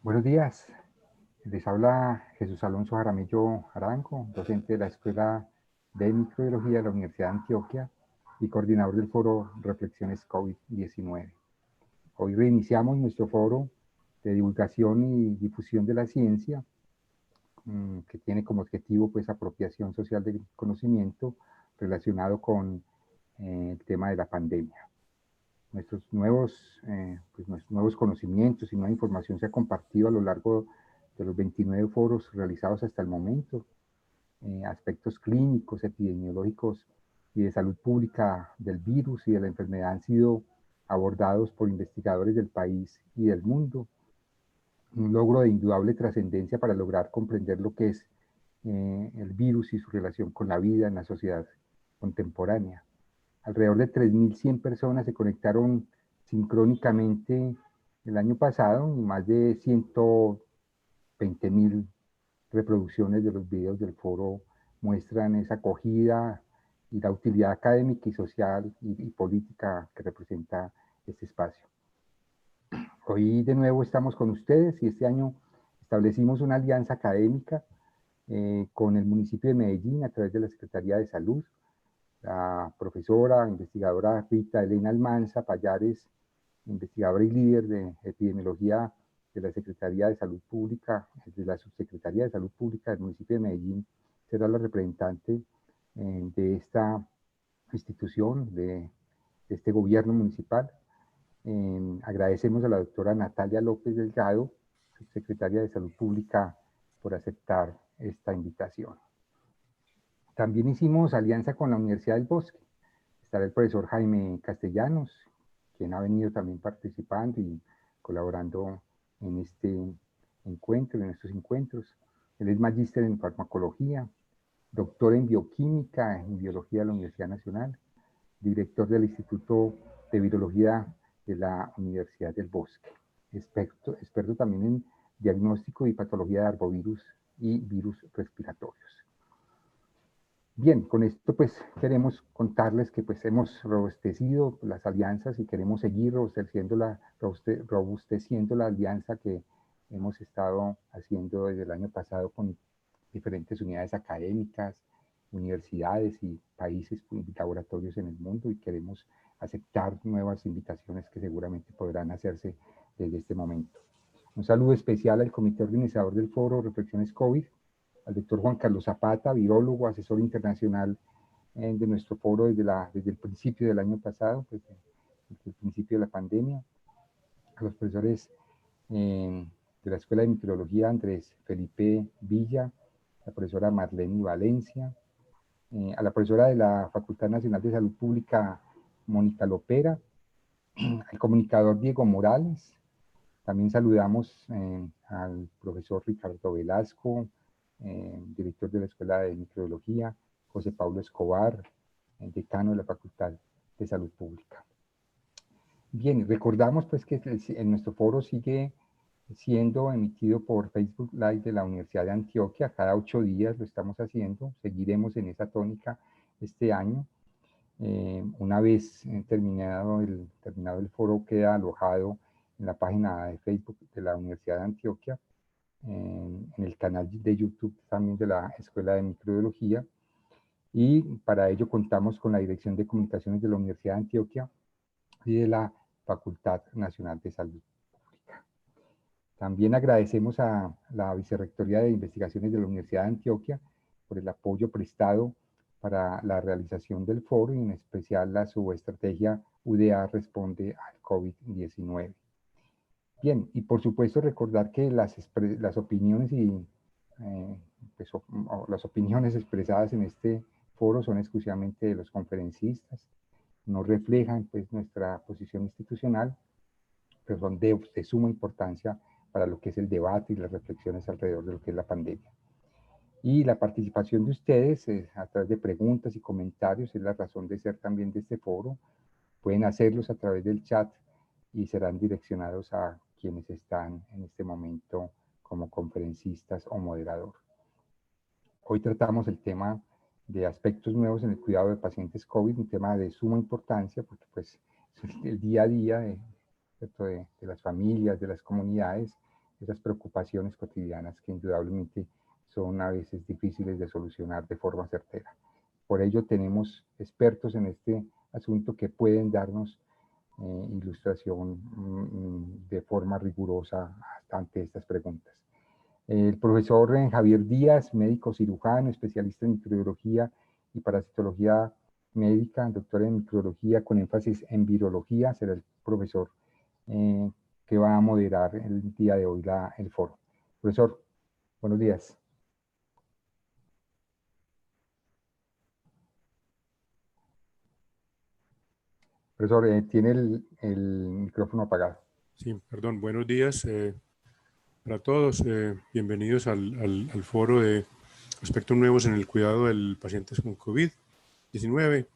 Buenos días, les habla Jesús Alonso Jaramillo Arango, docente de la Escuela de Microbiología de la Universidad de Antioquia y coordinador del foro Reflexiones COVID-19. Hoy reiniciamos nuestro foro de divulgación y difusión de la ciencia, que tiene como objetivo pues apropiación social del conocimiento relacionado con el tema de la pandemia. Nuestros nuevos conocimientos y nueva información se ha compartido a lo largo de los 29 foros realizados hasta el momento. Aspectos clínicos, epidemiológicos y de salud pública del virus y de la enfermedad han sido abordados por investigadores del país y del mundo. Un logro de indudable trascendencia para lograr comprender lo que es el virus y su relación con la vida en la sociedad contemporánea. Alrededor de 3.100 personas se conectaron sincrónicamente el año pasado y más de 120.000 reproducciones de los videos del foro muestran esa acogida y la utilidad académica y social y política que representa este espacio. Hoy de nuevo estamos con ustedes y este año establecimos una alianza académica con el municipio de Medellín a través de la Secretaría de Salud. La profesora, investigadora Rita Elena Almanza Payares, investigadora y líder de epidemiología de la Secretaría de Salud Pública, de la Subsecretaría de Salud Pública del municipio de Medellín, será la representante de esta institución, de este gobierno municipal. Agradecemos a la doctora Natalia López Delgado, subsecretaria de Salud Pública, por aceptar esta invitación. También hicimos alianza con la Universidad del Bosque. Estará el profesor Jaime Castellanos, quien ha venido también participando y colaborando en este encuentro, en estos encuentros. Él es magíster en farmacología, doctor en bioquímica, en biología de la Universidad Nacional, director del Instituto de Virología de la Universidad del Bosque, experto también en diagnóstico y patología de arbovirus y virus respiratorios. Bien, con esto pues queremos contarles que pues hemos robustecido las alianzas y queremos seguir robusteciendo la alianza que hemos estado haciendo desde el año pasado con diferentes unidades académicas, universidades y países y laboratorios en el mundo, y queremos aceptar nuevas invitaciones que seguramente podrán hacerse desde este momento. Un saludo especial al comité organizador del foro Reflexiones COVID, al doctor Juan Carlos Zapata, virólogo, asesor internacional de nuestro foro desde el principio del año pasado, pues, desde el principio de la pandemia, a los profesores de la Escuela de Microbiología Andrés Felipe Villa, la profesora Marlene Valencia, a la profesora de la Facultad Nacional de Salud Pública Mónica Lopera, al comunicador Diego Morales. También saludamos al profesor Ricardo Velasco, director de la Escuela de Microbiología, José Pablo Escobar, decano de la Facultad de Salud Pública. Bien, recordamos pues que en nuestro foro sigue siendo emitido por Facebook Live de la Universidad de Antioquia. Cada 8 días lo estamos haciendo, seguiremos en esa tónica este año. Una vez terminado el foro, queda alojado en la página de Facebook de la Universidad de Antioquia, en el canal de YouTube también de la Escuela de Microbiología, y para ello contamos con la Dirección de Comunicaciones de la Universidad de Antioquia y de la Facultad Nacional de Salud Pública. También agradecemos a la Vicerrectoría de Investigaciones de la Universidad de Antioquia por el apoyo prestado para la realización del foro, y en especial a su estrategia UDA Responde al COVID-19. Bien, y por supuesto recordar que las opiniones las opiniones expresadas en este foro son exclusivamente de los conferencistas, no reflejan pues nuestra posición institucional, pero son de suma importancia para lo que es el debate y las reflexiones alrededor de lo que es la pandemia. Y la participación de ustedes a través de preguntas y comentarios es la razón de ser también de este foro. Pueden hacerlos a través del chat y serán direccionados a quienes están en este momento como conferencistas o moderador. Hoy tratamos el tema de aspectos nuevos en el cuidado de pacientes COVID, un tema de suma importancia porque pues el día a día de las familias, de las comunidades, esas preocupaciones cotidianas que indudablemente son a veces difíciles de solucionar de forma certera. Por ello tenemos expertos en este asunto que pueden darnos ilustración de forma rigurosa ante estas preguntas. El profesor Javier Díaz, médico cirujano, especialista en microbiología y parasitología médica, doctor en microbiología con énfasis en virología, será el profesor que va a moderar el día de hoy el foro. Profesor, buenos días. Profesor, tiene el micrófono apagado. Sí, perdón. Buenos días para todos. Bienvenidos al foro de aspectos nuevos en el cuidado de pacientes con COVID-19.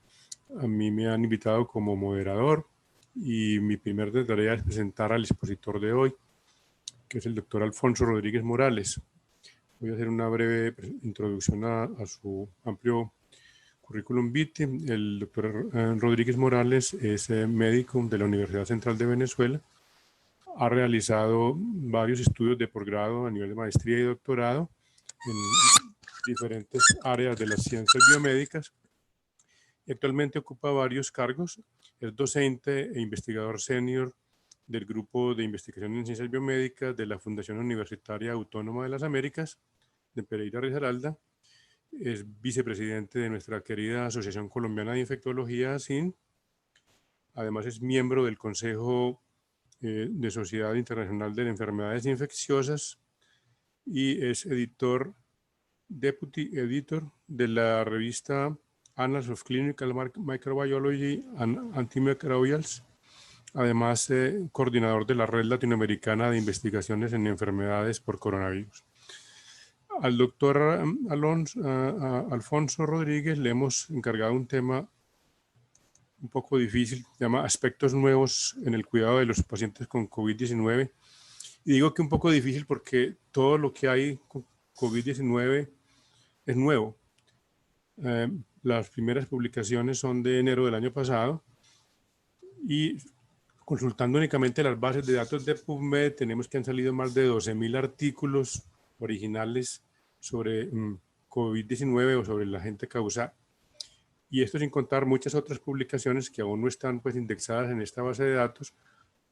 A mí me han invitado como moderador y mi primer tarea es presentar al expositor de hoy, que es el doctor Alfonso Rodríguez Morales. Voy a hacer una breve introducción a su amplio currículum vitae. El doctor Rodríguez Morales es médico de la Universidad Central de Venezuela. Ha realizado varios estudios de posgrado a nivel de maestría y doctorado en diferentes áreas de las ciencias biomédicas y actualmente ocupa varios cargos. Es docente e investigador senior del Grupo de Investigación en Ciencias Biomédicas de la Fundación Universitaria Autónoma de las Américas de Pereira Risaralda. Es vicepresidente de nuestra querida Asociación Colombiana de Infectología, ASIN. Además es miembro del Consejo de Sociedad Internacional de Enfermedades Infecciosas y es deputy editor de la revista Annals of Clinical Microbiology and Antimicrobials. Además, coordinador de la Red Latinoamericana de Investigaciones en Enfermedades por Coronavirus. Al doctor Alfonso Rodríguez le hemos encargado un tema un poco difícil, se llama Aspectos nuevos en el cuidado de los pacientes con COVID-19. Y digo que un poco difícil porque todo lo que hay con COVID-19 es nuevo. Las primeras publicaciones son de enero del año pasado y consultando únicamente las bases de datos de PubMed tenemos que han salido más de 12.000 artículos originales sobre COVID-19 o sobre el agente causal. Y esto sin contar muchas otras publicaciones que aún no están pues indexadas en esta base de datos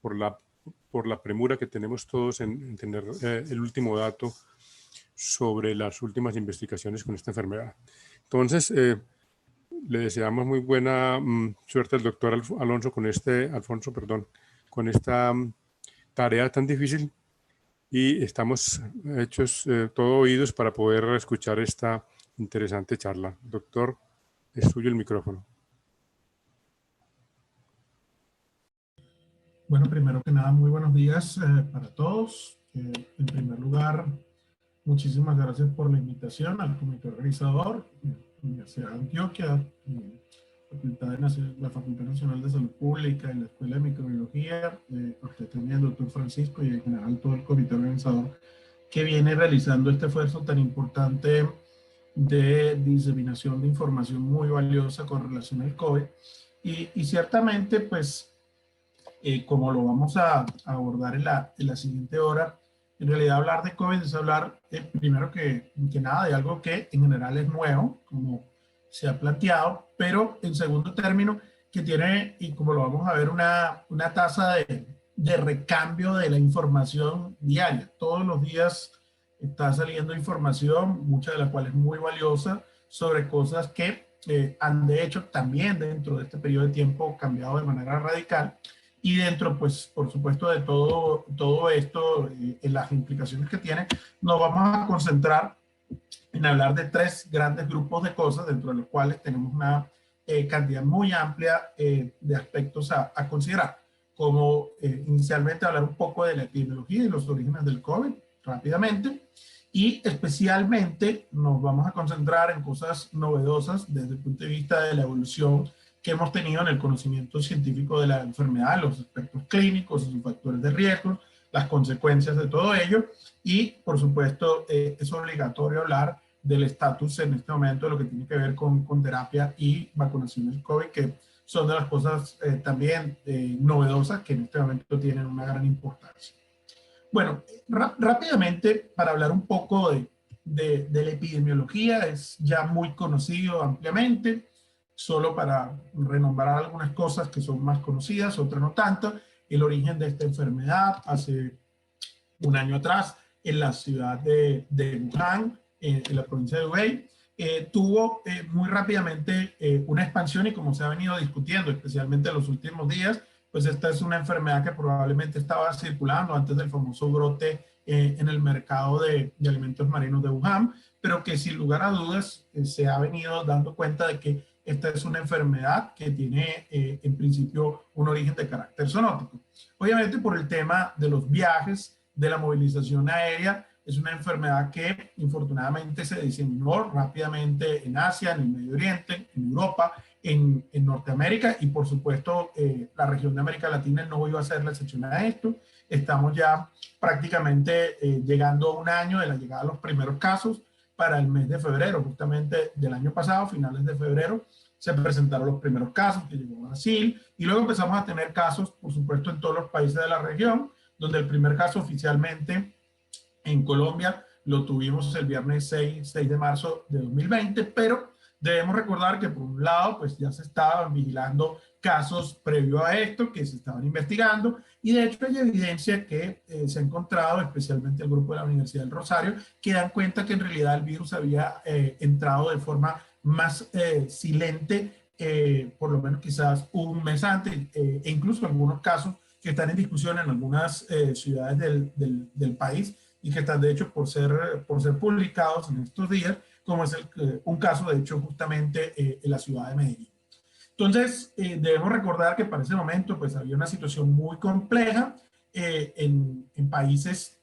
por la premura que tenemos todos en tener el último dato sobre las últimas investigaciones con esta enfermedad. Entonces, le deseamos muy buena suerte al doctor Alfonso con esta tarea tan difícil y estamos hechos todo oídos para poder escuchar esta interesante charla. Doctor, es suyo el micrófono. Bueno, primero que nada, muy buenos días para todos. En primer lugar, muchísimas gracias por la invitación al comité organizador, Universidad de Antioquia, la Facultad Nacional de Salud Pública y la Escuela de Microbiología, usted también, el doctor Francisco, y en general todo el comité organizador que viene realizando este esfuerzo tan importante de diseminación de información muy valiosa con relación al COVID. Y ciertamente, pues, como lo vamos a abordar en la siguiente hora, en realidad hablar de COVID es hablar, primero que nada, de algo que en general es nuevo, como se ha planteado, pero en segundo término, que tiene, y como lo vamos a ver, una tasa de recambio de la información diaria. Todos los días está saliendo información, mucha de la cual es muy valiosa, sobre cosas que han de hecho también dentro de este periodo de tiempo cambiado de manera radical. Y dentro, pues, por supuesto, de todo esto, en las implicaciones que tiene, nos vamos a concentrar en hablar de tres grandes grupos de cosas, dentro de los cuales tenemos una cantidad muy amplia de aspectos a considerar. Como inicialmente hablar un poco de la epidemiología y los orígenes del COVID, rápidamente. Y especialmente nos vamos a concentrar en cosas novedosas desde el punto de vista de la evolución que hemos tenido en el conocimiento científico de la enfermedad, los aspectos clínicos, sus factores de riesgo, las consecuencias de todo ello y, por supuesto, es obligatorio hablar del estatus en este momento de lo que tiene que ver con terapia y vacunación del COVID, que son de las cosas también novedosas que en este momento tienen una gran importancia. Bueno, rápidamente, para hablar un poco de la epidemiología, es ya muy conocido ampliamente, solo para renombrar algunas cosas que son más conocidas, otras no tanto. El origen de esta enfermedad hace un año atrás en la ciudad de Wuhan, en la provincia de Hubei, tuvo muy rápidamente una expansión y como se ha venido discutiendo, especialmente en los últimos días, pues esta es una enfermedad que probablemente estaba circulando antes del famoso brote en el mercado de alimentos marinos de Wuhan, pero que sin lugar a dudas se ha venido dando cuenta de que esta es una enfermedad que tiene en principio un origen de carácter zoonótico. Obviamente por el tema de los viajes, de la movilización aérea, es una enfermedad que infortunadamente se diseminó rápidamente en Asia, en el Medio Oriente, en Europa, en Norteamérica y por supuesto la región de América Latina no iba a ser la excepción a esto. Estamos ya prácticamente llegando a un año de la llegada de los primeros casos. Para el mes de febrero, justamente del año pasado, finales de febrero, se presentaron los primeros casos que llegó a Brasil y luego empezamos a tener casos, por supuesto, en todos los países de la región, donde el primer caso oficialmente en Colombia lo tuvimos el viernes 6 de marzo de 2020, pero debemos recordar que por un lado, pues ya se estaban vigilando casos previo a esto, que se estaban investigando, y de hecho hay evidencia que se ha encontrado, especialmente el grupo de la Universidad del Rosario, que dan cuenta que en realidad el virus había entrado de forma más silente, por lo menos quizás un mes antes, e incluso algunos casos que están en discusión en algunas ciudades del país y que están de hecho por ser publicados en estos días, como es un caso de hecho justamente en la ciudad de Medellín. Entonces, debemos recordar que para ese momento pues había una situación muy compleja en países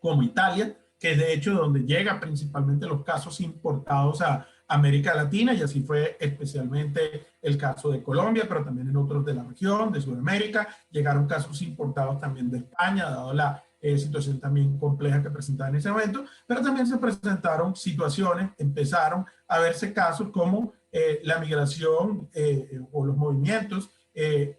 como Italia, que es de hecho donde llegan principalmente los casos importados a América Latina, y así fue especialmente el caso de Colombia, pero también en otros de la región, de Sudamérica, llegaron casos importados también de España, dado la situación también compleja que presentaba en ese momento, pero también se presentaron situaciones, empezaron a verse casos como la migración o los movimientos,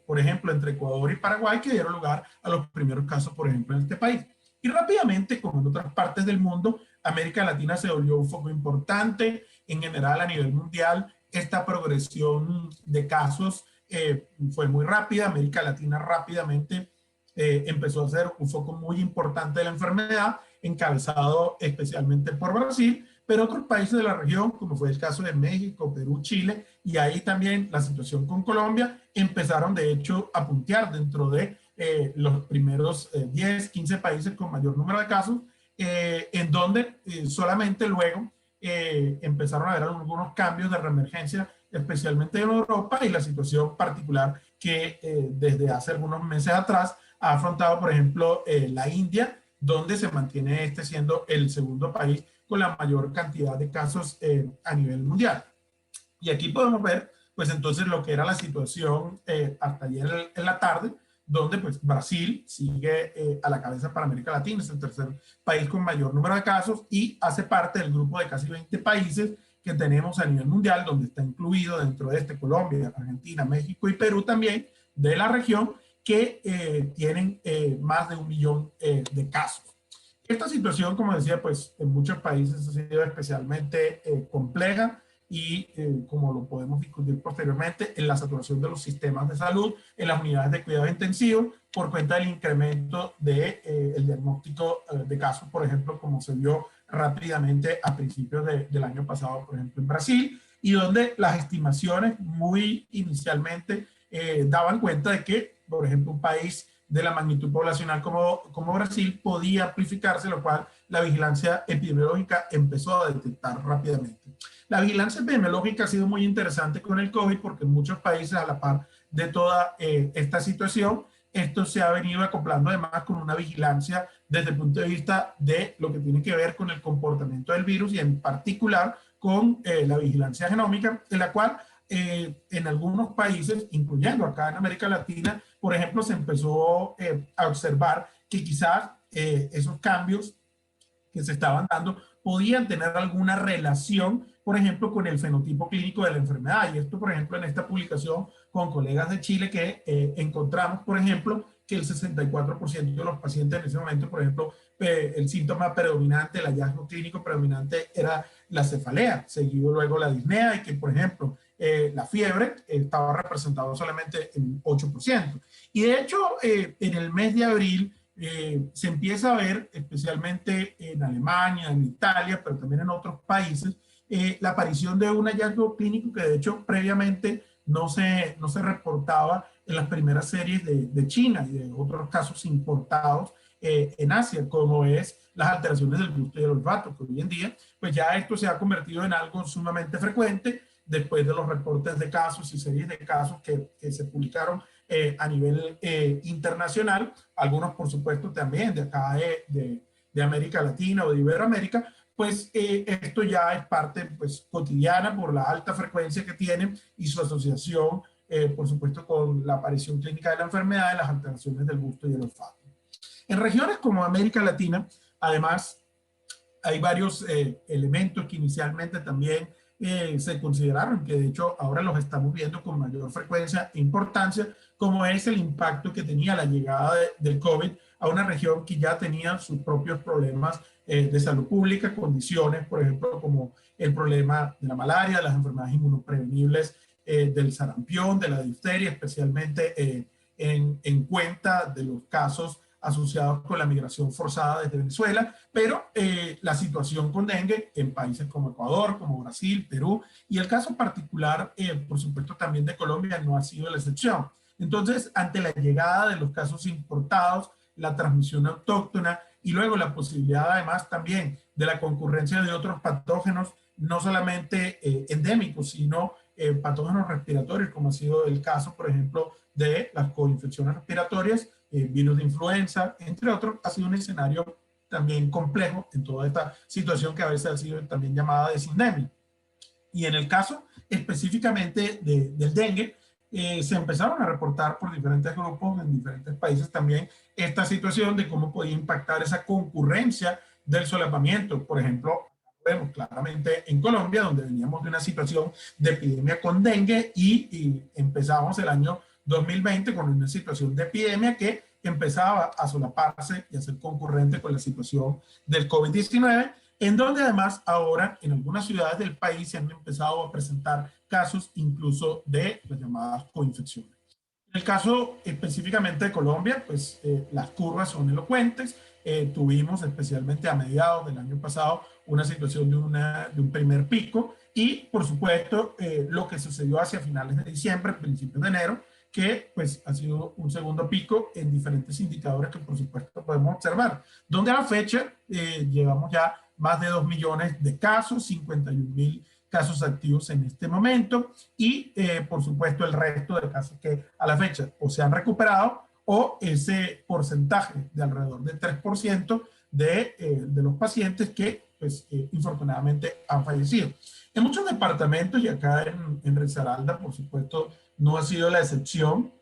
por ejemplo, entre Ecuador y Paraguay, que dieron lugar a los primeros casos, por ejemplo, en este país. Y rápidamente, como en otras partes del mundo, América Latina se volvió un foco importante. En general, a nivel mundial, esta progresión de casos fue muy rápida. América Latina rápidamente empezó a ser un foco muy importante de la enfermedad, encabezado especialmente por Brasil, pero otros países de la región, como fue el caso de México, Perú, Chile, y ahí también la situación con Colombia, empezaron de hecho a puntear dentro de los primeros 10, 15 países con mayor número de casos, en donde solamente luego empezaron a haber algunos cambios de reemergencia, especialmente en Europa, y la situación particular que desde hace algunos meses atrás ha afrontado, por ejemplo, la India, donde se mantiene este siendo el segundo país con la mayor cantidad de casos a nivel mundial. Y aquí podemos ver, pues entonces, lo que era la situación hasta ayer en la tarde, donde pues Brasil sigue a la cabeza para América Latina, es el tercer país con mayor número de casos y hace parte del grupo de casi 20 países que tenemos a nivel mundial, donde está incluido dentro de este Colombia, Argentina, México y Perú también, de la región, que tienen más de 1 millón de casos. Esta situación, como decía, pues en muchos países ha sido especialmente compleja y como lo podemos discutir posteriormente, en la saturación de los sistemas de salud, en las unidades de cuidados intensivos, por cuenta del incremento del diagnóstico de casos, por ejemplo, como se vio rápidamente a principios del año pasado, por ejemplo, en Brasil, y donde las estimaciones muy inicialmente daban cuenta de que, por ejemplo, un país de la magnitud poblacional como Brasil podía amplificarse, lo cual la vigilancia epidemiológica empezó a detectar rápidamente. La vigilancia epidemiológica ha sido muy interesante con el COVID porque en muchos países, a la par de toda esta situación, esto se ha venido acoplando además con una vigilancia desde el punto de vista de lo que tiene que ver con el comportamiento del virus y en particular con la vigilancia genómica, en la cual en algunos países, incluyendo acá en América Latina, por ejemplo, se empezó a observar que quizás esos cambios que se estaban dando podían tener alguna relación, por ejemplo, con el fenotipo clínico de la enfermedad. Y esto, por ejemplo, en esta publicación con colegas de Chile que encontramos, por ejemplo, que el 64% de los pacientes en ese momento, por ejemplo, el síntoma predominante, el hallazgo clínico predominante era la cefalea, seguido luego la disnea, y que, por ejemplo, la fiebre estaba representado solamente en 8%. Y de hecho, en el mes de abril se empieza a ver, especialmente en Alemania, en Italia, pero también en otros países, la aparición de un hallazgo clínico que de hecho previamente no se reportaba en las primeras series de China y de otros casos importados en Asia, como es las alteraciones del gusto y del olfato, que hoy en día, pues ya esto se ha convertido en algo sumamente frecuente después de los reportes de casos y series de casos que se publicaron a nivel internacional, algunos por supuesto también de acá de América Latina o de Iberoamérica, pues esto ya es parte pues, cotidiana por la alta frecuencia que tienen y su asociación, por supuesto, con la aparición clínica de la enfermedad y las alteraciones del gusto y el olfato. En regiones como América Latina, además, hay varios elementos que inicialmente también se consideraron, que de hecho ahora los estamos viendo con mayor frecuencia e importancia, como es el impacto que tenía la llegada del COVID a una región que ya tenía sus propios problemas de salud pública, condiciones, por ejemplo, como el problema de la malaria, de las enfermedades inmunoprevenibles, del sarampión, de la difteria, especialmente en cuenta de los casos asociados con la migración forzada desde Venezuela, pero la situación con dengue en países como Ecuador, como Brasil, Perú, y el caso particular, por supuesto, también de Colombia no ha sido la excepción. Entonces, ante la llegada de los casos importados, la transmisión autóctona y luego la posibilidad además también de la concurrencia de otros patógenos, no solamente endémicos, sino patógenos respiratorios, como ha sido el caso, por ejemplo, de las coinfecciones respiratorias, virus de influenza, entre otros, ha sido un escenario también complejo en toda esta situación que a veces ha sido también llamada de sindemia. Y en el caso específicamente del dengue, se empezaron a reportar por diferentes grupos en diferentes países también esta situación de cómo podía impactar esa concurrencia del solapamiento. Por ejemplo, vemos claramente en Colombia, donde veníamos de una situación de epidemia con dengue y empezamos el año 2020 con una situación de epidemia que empezaba a solaparse y a ser concurrente con la situación del COVID-19, en donde además ahora en algunas ciudades del país se han empezado a presentar casos incluso de las llamadas coinfecciones. En el caso específicamente de Colombia, pues las curvas son elocuentes. Tuvimos especialmente a mediados del año pasado una situación de un primer pico y por supuesto lo que sucedió hacia finales de diciembre, principios de enero, que pues ha sido un segundo pico en diferentes indicadores que por supuesto podemos observar, donde a la fecha llevamos ya más de 2 millones de casos, 51.000 casos activos en este momento y por supuesto el resto de casos que a la fecha o se han recuperado o ese porcentaje de alrededor del 3% de los pacientes que pues infortunadamente han fallecido. En muchos departamentos y acá en Risaralda por supuesto no ha sido la excepción.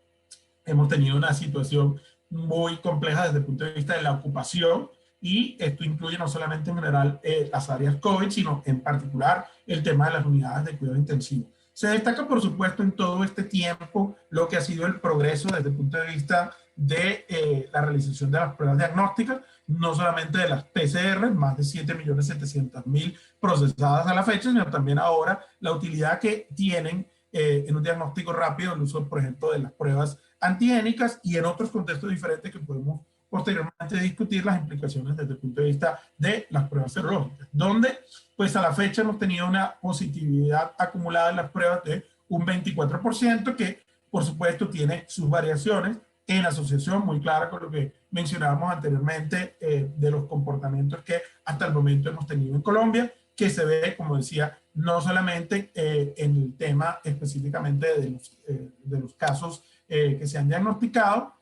Hemos tenido una situación muy compleja desde el punto de vista de la ocupación y esto incluye no solamente en general las áreas COVID, sino en particular el tema de las unidades de cuidado intensivo. Se destaca, por supuesto, en todo este tiempo lo que ha sido el progreso desde el punto de vista de la realización de las pruebas diagnósticas, no solamente de las PCR, más de 7.700.000 procesadas a la fecha, sino también ahora la utilidad que tienen en un diagnóstico rápido el uso, por ejemplo, de las pruebas antigénicas y en otros contextos diferentes que podemos posteriormente discutir las implicaciones desde el punto de vista de las pruebas serológicas, donde pues a la fecha hemos tenido una positividad acumulada en las pruebas de un 24%, que por supuesto tiene sus variaciones en asociación muy clara con lo que mencionábamos anteriormente de los comportamientos que hasta el momento hemos tenido en Colombia, que se ve, como decía, no solamente en el tema específicamente de los casos que se han diagnosticado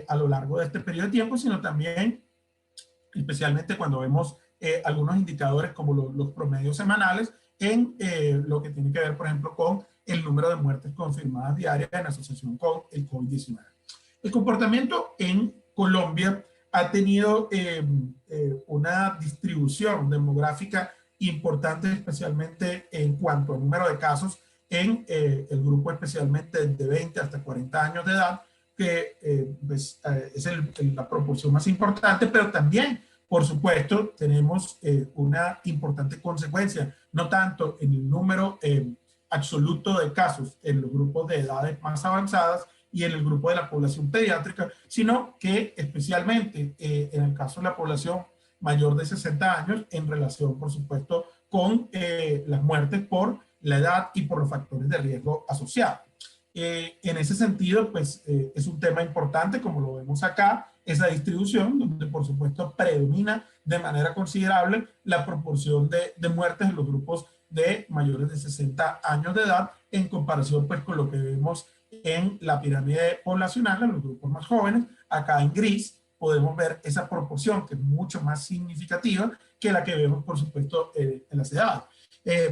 a lo largo de este periodo de tiempo, sino también, especialmente cuando vemos algunos indicadores como los promedios semanales en lo que tiene que ver, por ejemplo, con el número de muertes confirmadas diarias en asociación con el COVID-19. El comportamiento en Colombia ha tenido una distribución demográfica importante, especialmente en cuanto al número de casos en el grupo especialmente de 20 hasta 40 años de edad, que es la proporción más importante, pero también, por supuesto, tenemos una importante consecuencia, no tanto en el número absoluto de casos en los grupos de edades más avanzadas y en el grupo de la población pediátrica, sino que especialmente en el caso de la población mayor de 60 años, en relación, por supuesto, con las muertes por la edad y por los factores de riesgo asociados. En ese sentido, pues es un tema importante, como lo vemos acá, esa distribución, donde por supuesto predomina de manera considerable la proporción de muertes en los grupos de mayores de 60 años de edad, en comparación pues con lo que vemos en la pirámide poblacional, en los grupos más jóvenes. Acá en gris podemos ver esa proporción, que es mucho más significativa que la que vemos, por supuesto, en las edades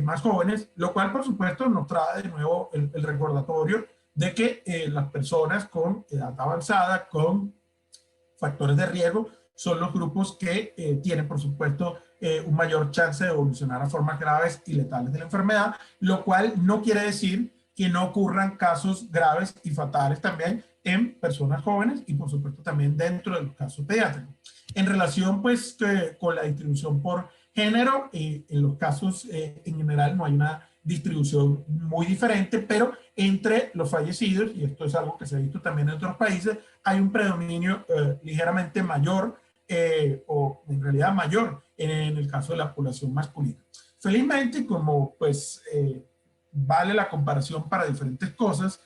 más jóvenes, lo cual, por supuesto, nos trae de nuevo el recordatorio de que las personas con edad avanzada, con factores de riesgo, son los grupos que tienen, por supuesto, un mayor chance de evolucionar a formas graves y letales de la enfermedad, lo cual no quiere decir que no ocurran casos graves y fatales también en personas jóvenes y, por supuesto, también dentro de los casos pediátricos. En relación, pues, con la distribución por género, en los casos en general no hay una distribución muy diferente, pero entre los fallecidos, y esto es algo que se ha visto también en otros países, hay un predominio ligeramente mayor, o en realidad mayor, en el caso de la población masculina. Felizmente, como pues vale la comparación para diferentes cosas,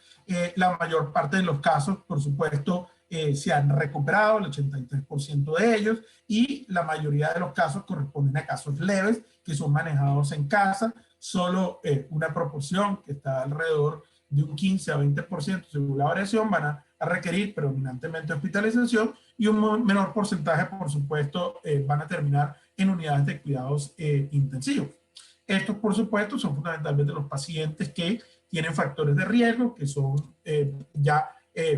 la mayor parte de los casos, por supuesto, se han recuperado, el 83% de ellos, y la mayoría de los casos corresponden a casos leves que son manejados en casa. Solo una proporción que está alrededor de un 15 a 20% según la variación van a requerir predominantemente hospitalización, y un menor porcentaje, por supuesto, van a terminar en unidades de cuidados intensivos. Estos, por supuesto, son fundamentalmente los pacientes que tienen factores de riesgo, que son ya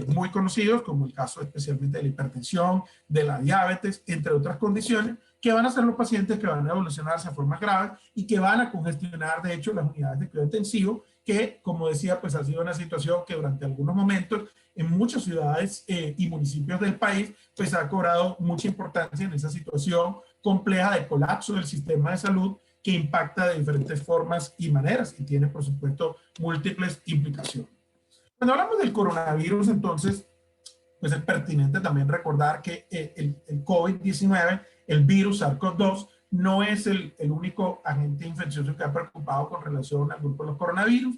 muy conocidos, como el caso especialmente de la hipertensión, de la diabetes, entre otras condiciones, que van a ser los pacientes que van a evolucionar hacia formas graves y que van a congestionar, de hecho, las unidades de cuidado intensivo, que, como decía, pues ha sido una situación que durante algunos momentos en muchas ciudades y municipios del país, pues ha cobrado mucha importancia en esa situación compleja de colapso del sistema de salud, que impacta de diferentes formas y maneras y tiene, por supuesto, múltiples implicaciones. Cuando hablamos del coronavirus, entonces, pues es pertinente también recordar que el COVID-19, el virus SARS-CoV-2, no es el único agente infeccioso que ha preocupado con relación al grupo de los coronavirus.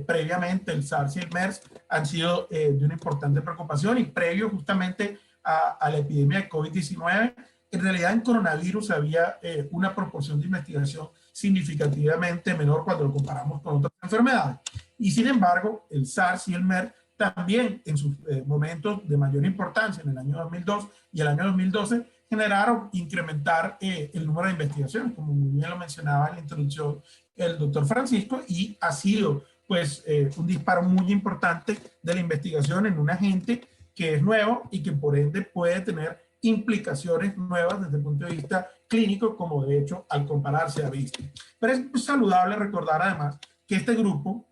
Previamente, el SARS y el MERS han sido de una importante preocupación, y previo justamente a la epidemia de COVID-19, en realidad en coronavirus había una proporción de investigación significativamente menor cuando lo comparamos con otras enfermedades. Y sin embargo, el SARS y el MERS también en sus momentos de mayor importancia en el año 2002 y el año 2012 generaron incrementar el número de investigaciones, como muy bien lo mencionaba en la introducción el doctor Francisco, y ha sido pues un disparo muy importante de la investigación en un agente que es nuevo y que por ende puede tener implicaciones nuevas desde el punto de vista clínico, como de hecho al compararse ha visto. Pero es saludable recordar además que este grupo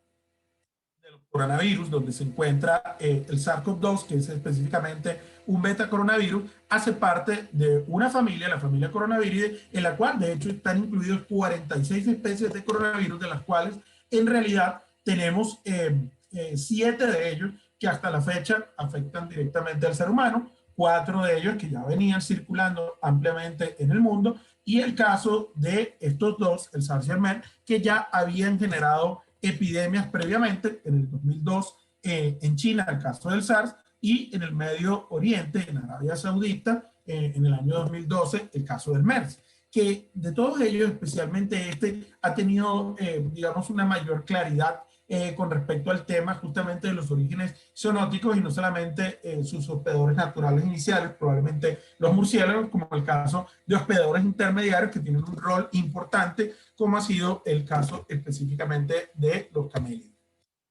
de los coronavirus, donde se encuentra el SARS-CoV-2, que es específicamente un beta coronavirus, hace parte de una familia, la familia Coronaviridae, en la cual de hecho están incluidos 46 especies de coronavirus, de las cuales en realidad tenemos 7 de ellos que hasta la fecha afectan directamente al ser humano, 4 de ellos que ya venían circulando ampliamente en el mundo, y el caso de estos dos, el SARS y el MERS, que ya habían generado epidemias previamente, en el 2002 en China, el caso del SARS, y en el Medio Oriente, en Arabia Saudita, en el año 2012, el caso del MERS, que de todos ellos, especialmente este, ha tenido, digamos, una mayor claridad con respecto al tema justamente de los orígenes zoonóticos, y no solamente sus hospedadores naturales iniciales, probablemente los murciélagos, como el caso de hospedadores intermediarios que tienen un rol importante, como ha sido el caso específicamente de los camélidos.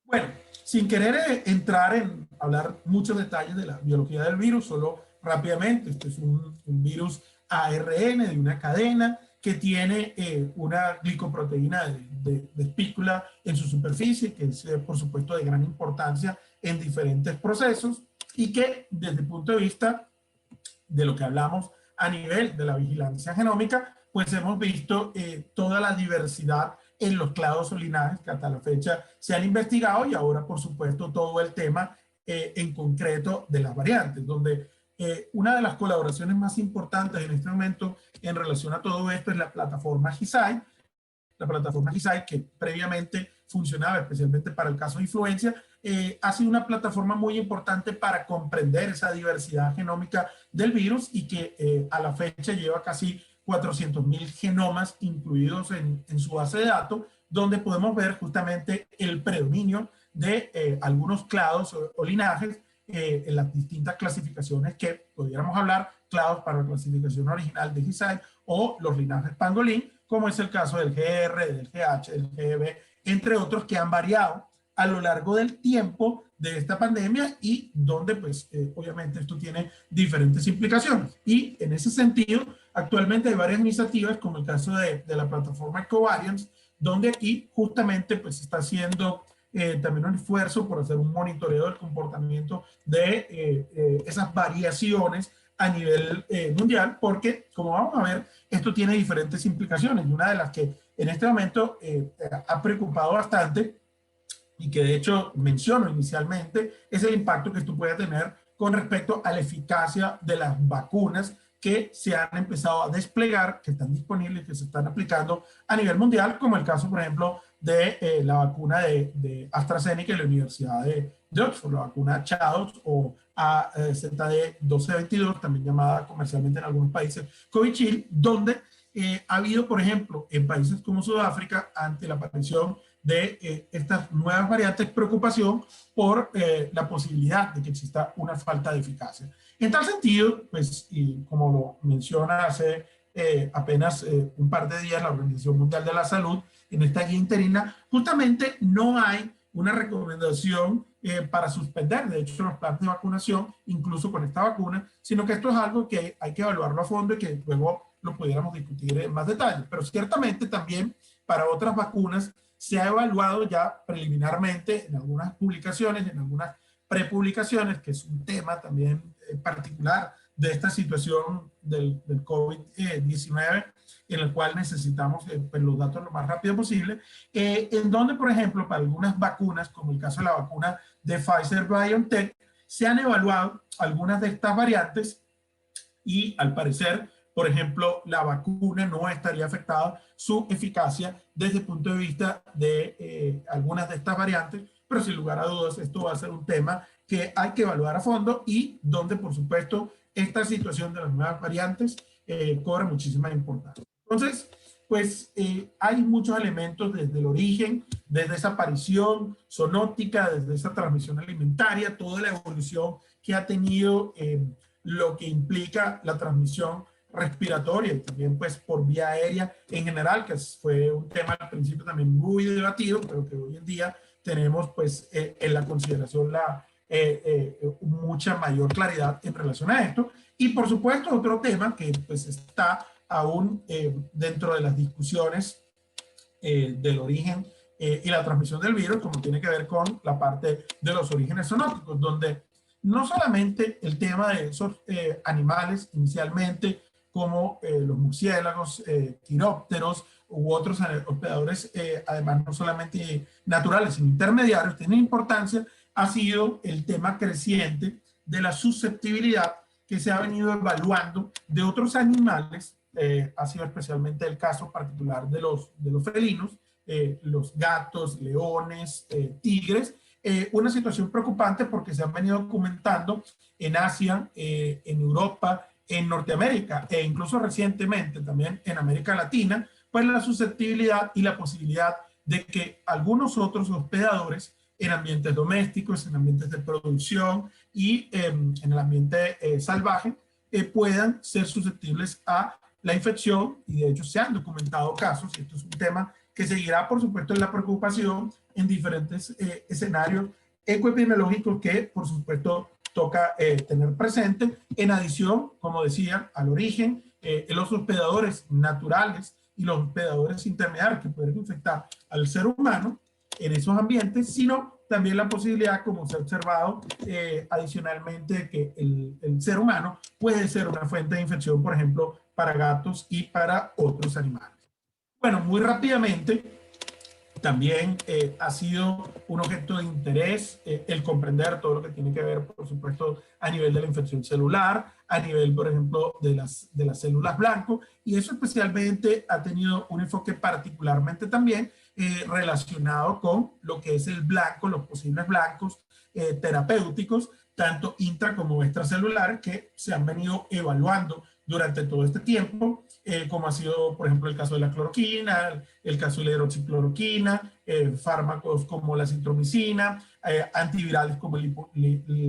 Bueno, sin querer entrar en hablar muchos detalles de la biología del virus, solo rápidamente, este es un virus ARN de una cadena que tiene una glicoproteína de espícula en su superficie, que es por supuesto de gran importancia en diferentes procesos, y que desde el punto de vista de lo que hablamos a nivel de la vigilancia genómica, pues hemos visto toda la diversidad en los clados o linajes que hasta la fecha se han investigado, y ahora por supuesto todo el tema en concreto de las variantes, donde una de las colaboraciones más importantes en este momento en relación a todo esto es la plataforma GISAID. La plataforma GISAID, que previamente funcionaba especialmente para el caso de influencia, ha sido una plataforma muy importante para comprender esa diversidad genómica del virus, y que a la fecha lleva casi 400.000 genomas incluidos en su base de datos, donde podemos ver justamente el predominio de algunos clados o linajes en las distintas clasificaciones que pudiéramos hablar, clados para la clasificación original de GISAID o los linajes pangolín, como es el caso del GR, del GH, del GB, entre otros, que han variado a lo largo del tiempo de esta pandemia, y donde pues obviamente esto tiene diferentes implicaciones. Y en ese sentido, actualmente hay varias iniciativas, como el caso de la plataforma Covariance, donde aquí justamente pues está haciendo también un esfuerzo por hacer un monitoreo del comportamiento de esas variaciones a nivel mundial, porque como vamos a ver, esto tiene diferentes implicaciones, y una de las que en este momento ha preocupado bastante, y que de hecho menciono inicialmente, es el impacto que esto puede tener con respecto a la eficacia de las vacunas que se han empezado a desplegar, que están disponibles, que se están aplicando a nivel mundial, como el caso, por ejemplo, de la vacuna de AstraZeneca y la Universidad de Oxford, la vacuna CHAdOx o AZD1222, también llamada comercialmente en algunos países Covishield, donde ha habido, por ejemplo, en países como Sudáfrica, ante la aparición de estas nuevas variantes, preocupación por la posibilidad de que exista una falta de eficacia. En tal sentido, pues, y como lo menciona hace apenas un par de días la Organización Mundial de la Salud, en esta guía interina, justamente no hay una recomendación para suspender, de hecho, los planes de vacunación, incluso con esta vacuna, sino que esto es algo que hay que evaluarlo a fondo y que luego lo pudiéramos discutir en más detalle. Pero ciertamente también para otras vacunas se ha evaluado ya preliminarmente en algunas publicaciones, en algunas prepublicaciones, que es un tema también particular de esta situación del COVID-19, en el cual necesitamos pues, los datos lo más rápido posible, en donde, por ejemplo, para algunas vacunas, como el caso de la vacuna de Pfizer-BioNTech, se han evaluado algunas de estas variantes, y al parecer, por ejemplo, la vacuna no estaría afectada su eficacia desde el punto de vista de algunas de estas variantes, pero sin lugar a dudas esto va a ser un tema que hay que evaluar a fondo, y donde, por supuesto, esta situación de las nuevas variantes cobra muchísima importancia. Entonces, pues hay muchos elementos desde el origen, desde esa aparición zoonótica, desde esa transmisión alimentaria, toda la evolución que ha tenido lo que implica la transmisión respiratoria, y también pues por vía aérea en general, que fue un tema al principio también muy debatido, pero que hoy en día tenemos pues en la consideración mucha mayor claridad en relación a esto. Y por supuesto otro tema que pues está aún dentro de las discusiones del origen y la transmisión del virus, como tiene que ver con la parte de los orígenes zoonóticos, donde no solamente el tema de esos animales inicialmente, como los murciélagos, quirópteros u otros hospedadores, además no solamente naturales, sino intermediarios, tienen importancia, ha sido el tema creciente de la susceptibilidad que se ha venido evaluando de otros animales. Ha sido especialmente el caso particular de los felinos, los gatos, leones, tigres, una situación preocupante porque se han venido documentando en Asia, en Europa, en Norteamérica e incluso recientemente también en América Latina, pues la susceptibilidad y la posibilidad de que algunos otros hospedadores en ambientes domésticos, en ambientes de producción y en el ambiente salvaje puedan ser susceptibles a la infección, y de hecho se han documentado casos, y esto es un tema que seguirá por supuesto en la preocupación en diferentes escenarios ecoepidemiológicos que por supuesto toca tener presente, en adición, como decía, al origen, los hospedadores naturales y los hospedadores intermediarios que pueden infectar al ser humano en esos ambientes, sino también la posibilidad, como se ha observado adicionalmente, que el ser humano puede ser una fuente de infección, por ejemplo, para gatos y para otros animales. Bueno, muy rápidamente, también ha sido un objeto de interés el comprender todo lo que tiene que ver, por supuesto, a nivel de la infección celular, a nivel, por ejemplo, de las células blanco, y eso especialmente ha tenido un enfoque particularmente también relacionado con lo que es el blanco, los posibles blancos terapéuticos, tanto intra como extracelulares, que se han venido evaluando durante todo este tiempo, como ha sido, por ejemplo, el caso de la cloroquina, el caso de la hidroxicloroquina, fármacos como la citromicina, antivirales como el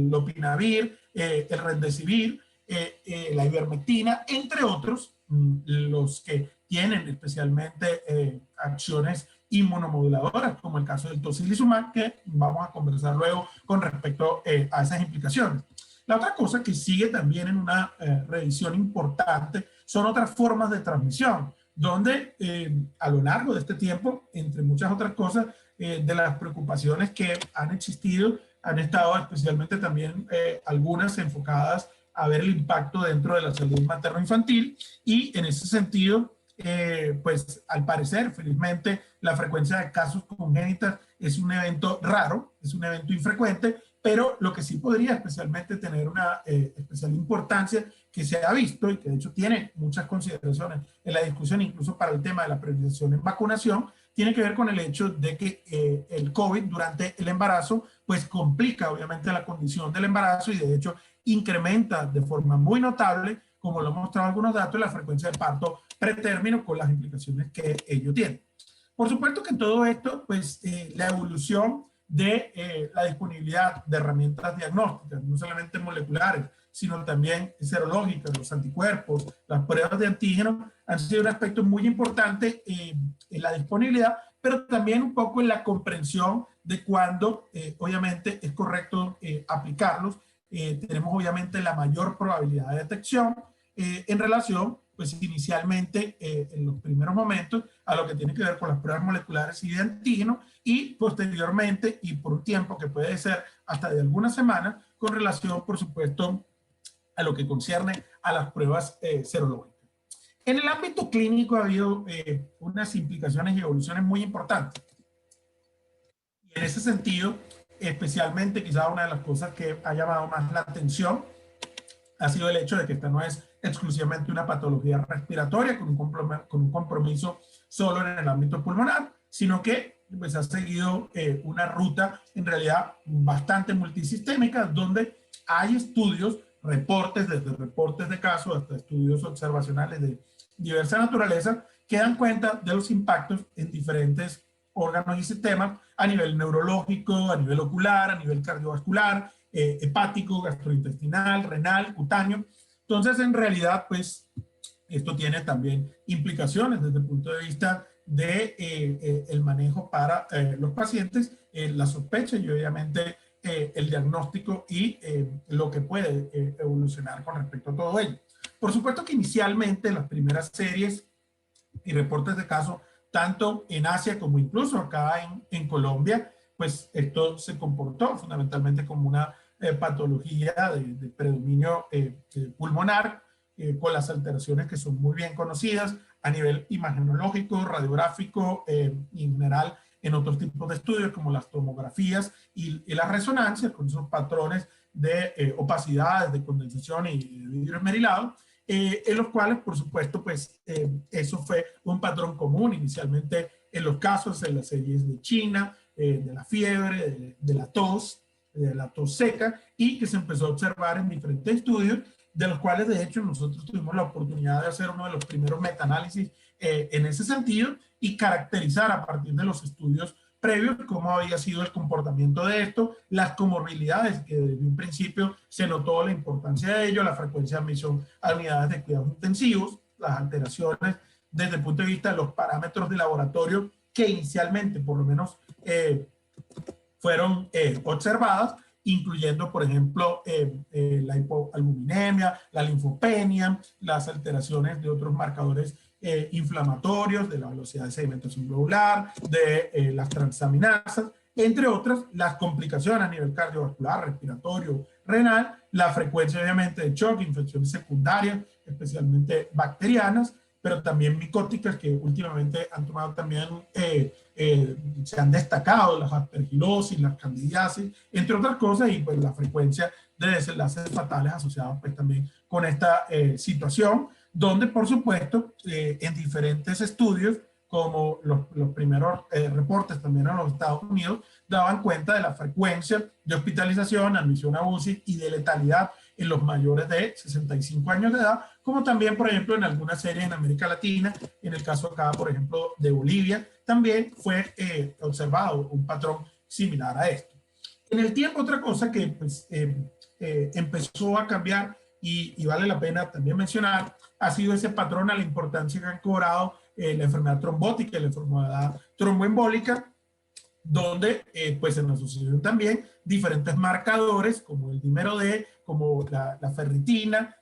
lopinavir, el remdesivir, la ivermectina, entre otros, los que tienen especialmente acciones inmunomoduladoras, como el caso del tocilizumab, que vamos a conversar luego con respecto a esas implicaciones. La otra cosa que sigue también en una revisión importante son otras formas de transmisión, donde a lo largo de este tiempo, entre muchas otras cosas, de las preocupaciones que han existido, han estado especialmente también algunas enfocadas a ver el impacto dentro de la salud materno-infantil, y en ese sentido, pues al parecer, felizmente, la frecuencia de casos congénitas es un evento raro, es un evento infrecuente, pero lo que sí podría especialmente tener una especial importancia que se ha visto y que de hecho tiene muchas consideraciones en la discusión, incluso para el tema de la priorización en vacunación, tiene que ver con el hecho de que el COVID durante el embarazo pues complica obviamente la condición del embarazo y de hecho incrementa de forma muy notable, como lo han mostrado algunos datos, la frecuencia de parto pretérmino con las implicaciones que ello tiene. Por supuesto que en todo esto, pues la evolución de la disponibilidad de herramientas diagnósticas, no solamente moleculares, sino también serológicas, los anticuerpos, las pruebas de antígenos, han sido un aspecto muy importante en la disponibilidad, pero también un poco en la comprensión de cuándo, obviamente, es correcto aplicarlos. Tenemos, obviamente, la mayor probabilidad de detección en relación, pues, inicialmente, en los primeros momentos, a lo que tiene que ver con las pruebas moleculares y de antígenos, y posteriormente, y por un tiempo que puede ser hasta de algunas semanas, con relación, por supuesto, a lo que concierne a las pruebas serológicas. En el ámbito clínico ha habido unas implicaciones y evoluciones muy importantes. Y en ese sentido, especialmente, quizá una de las cosas que ha llamado más la atención ha sido el hecho de que esta no es exclusivamente una patología respiratoria con un compromiso solo en el ámbito pulmonar, sino que pues, ha seguido una ruta en realidad bastante multisistémica, donde hay estudios, desde reportes de casos hasta estudios observacionales de diversa naturaleza, que dan cuenta de los impactos en diferentes órganos y sistemas a nivel neurológico, a nivel ocular, a nivel cardiovascular, hepático, gastrointestinal, renal, cutáneo. Entonces, en realidad, pues, esto tiene también implicaciones desde el punto de vista de el manejo para los pacientes, la sospecha y obviamente el diagnóstico y lo que puede evolucionar con respecto a todo ello. Por supuesto que inicialmente las primeras series y reportes de casos, tanto en Asia como incluso acá en Colombia, pues esto se comportó fundamentalmente como una patología de predominio pulmonar, con las alteraciones que son muy bien conocidas a nivel imagenológico, radiográfico y en general en otros tipos de estudios como las tomografías y las resonancias con esos patrones de opacidades, de condensación y de vidrio esmerilado, en los cuales, por supuesto, pues eso fue un patrón común inicialmente en los casos, en las series de China, de la fiebre, de la tos seca, y que se empezó a observar en diferentes estudios, de los cuales de hecho nosotros tuvimos la oportunidad de hacer uno de los primeros metaanálisis en ese sentido y caracterizar a partir de los estudios previos cómo había sido el comportamiento de esto, las comorbilidades, que desde un principio se notó la importancia de ello, la frecuencia de admisión a unidades de cuidados intensivos, las alteraciones desde el punto de vista de los parámetros de laboratorio que inicialmente por lo menos fueron observadas, incluyendo, por ejemplo, la hipoalbuminemia, la linfopenia, las alteraciones de otros marcadores inflamatorios, de la velocidad de sedimentación globular, de las transaminasas, entre otras las complicaciones a nivel cardiovascular, respiratorio, renal, la frecuencia obviamente de shock, infecciones secundarias, especialmente bacterianas, pero también micóticas que últimamente han tomado también, se han destacado, las aspergilosis, las candidiasis, entre otras cosas, y pues la frecuencia de desenlaces fatales asociados pues también con esta situación, donde por supuesto en diferentes estudios, como los primeros reportes también en los Estados Unidos, daban cuenta de la frecuencia de hospitalización, admisión a UCI y de letalidad en los mayores de 65 años de edad, como también, por ejemplo, en algunas series en América Latina, en el caso acá, por ejemplo, de Bolivia, también fue observado un patrón similar a esto. En el tiempo, otra cosa que pues, empezó a cambiar y vale la pena también mencionar, ha sido ese patrón a la importancia que han cobrado la enfermedad trombótica y la enfermedad tromboembólica, donde pues en asociación también diferentes marcadores como el dímero D, como la ferritina,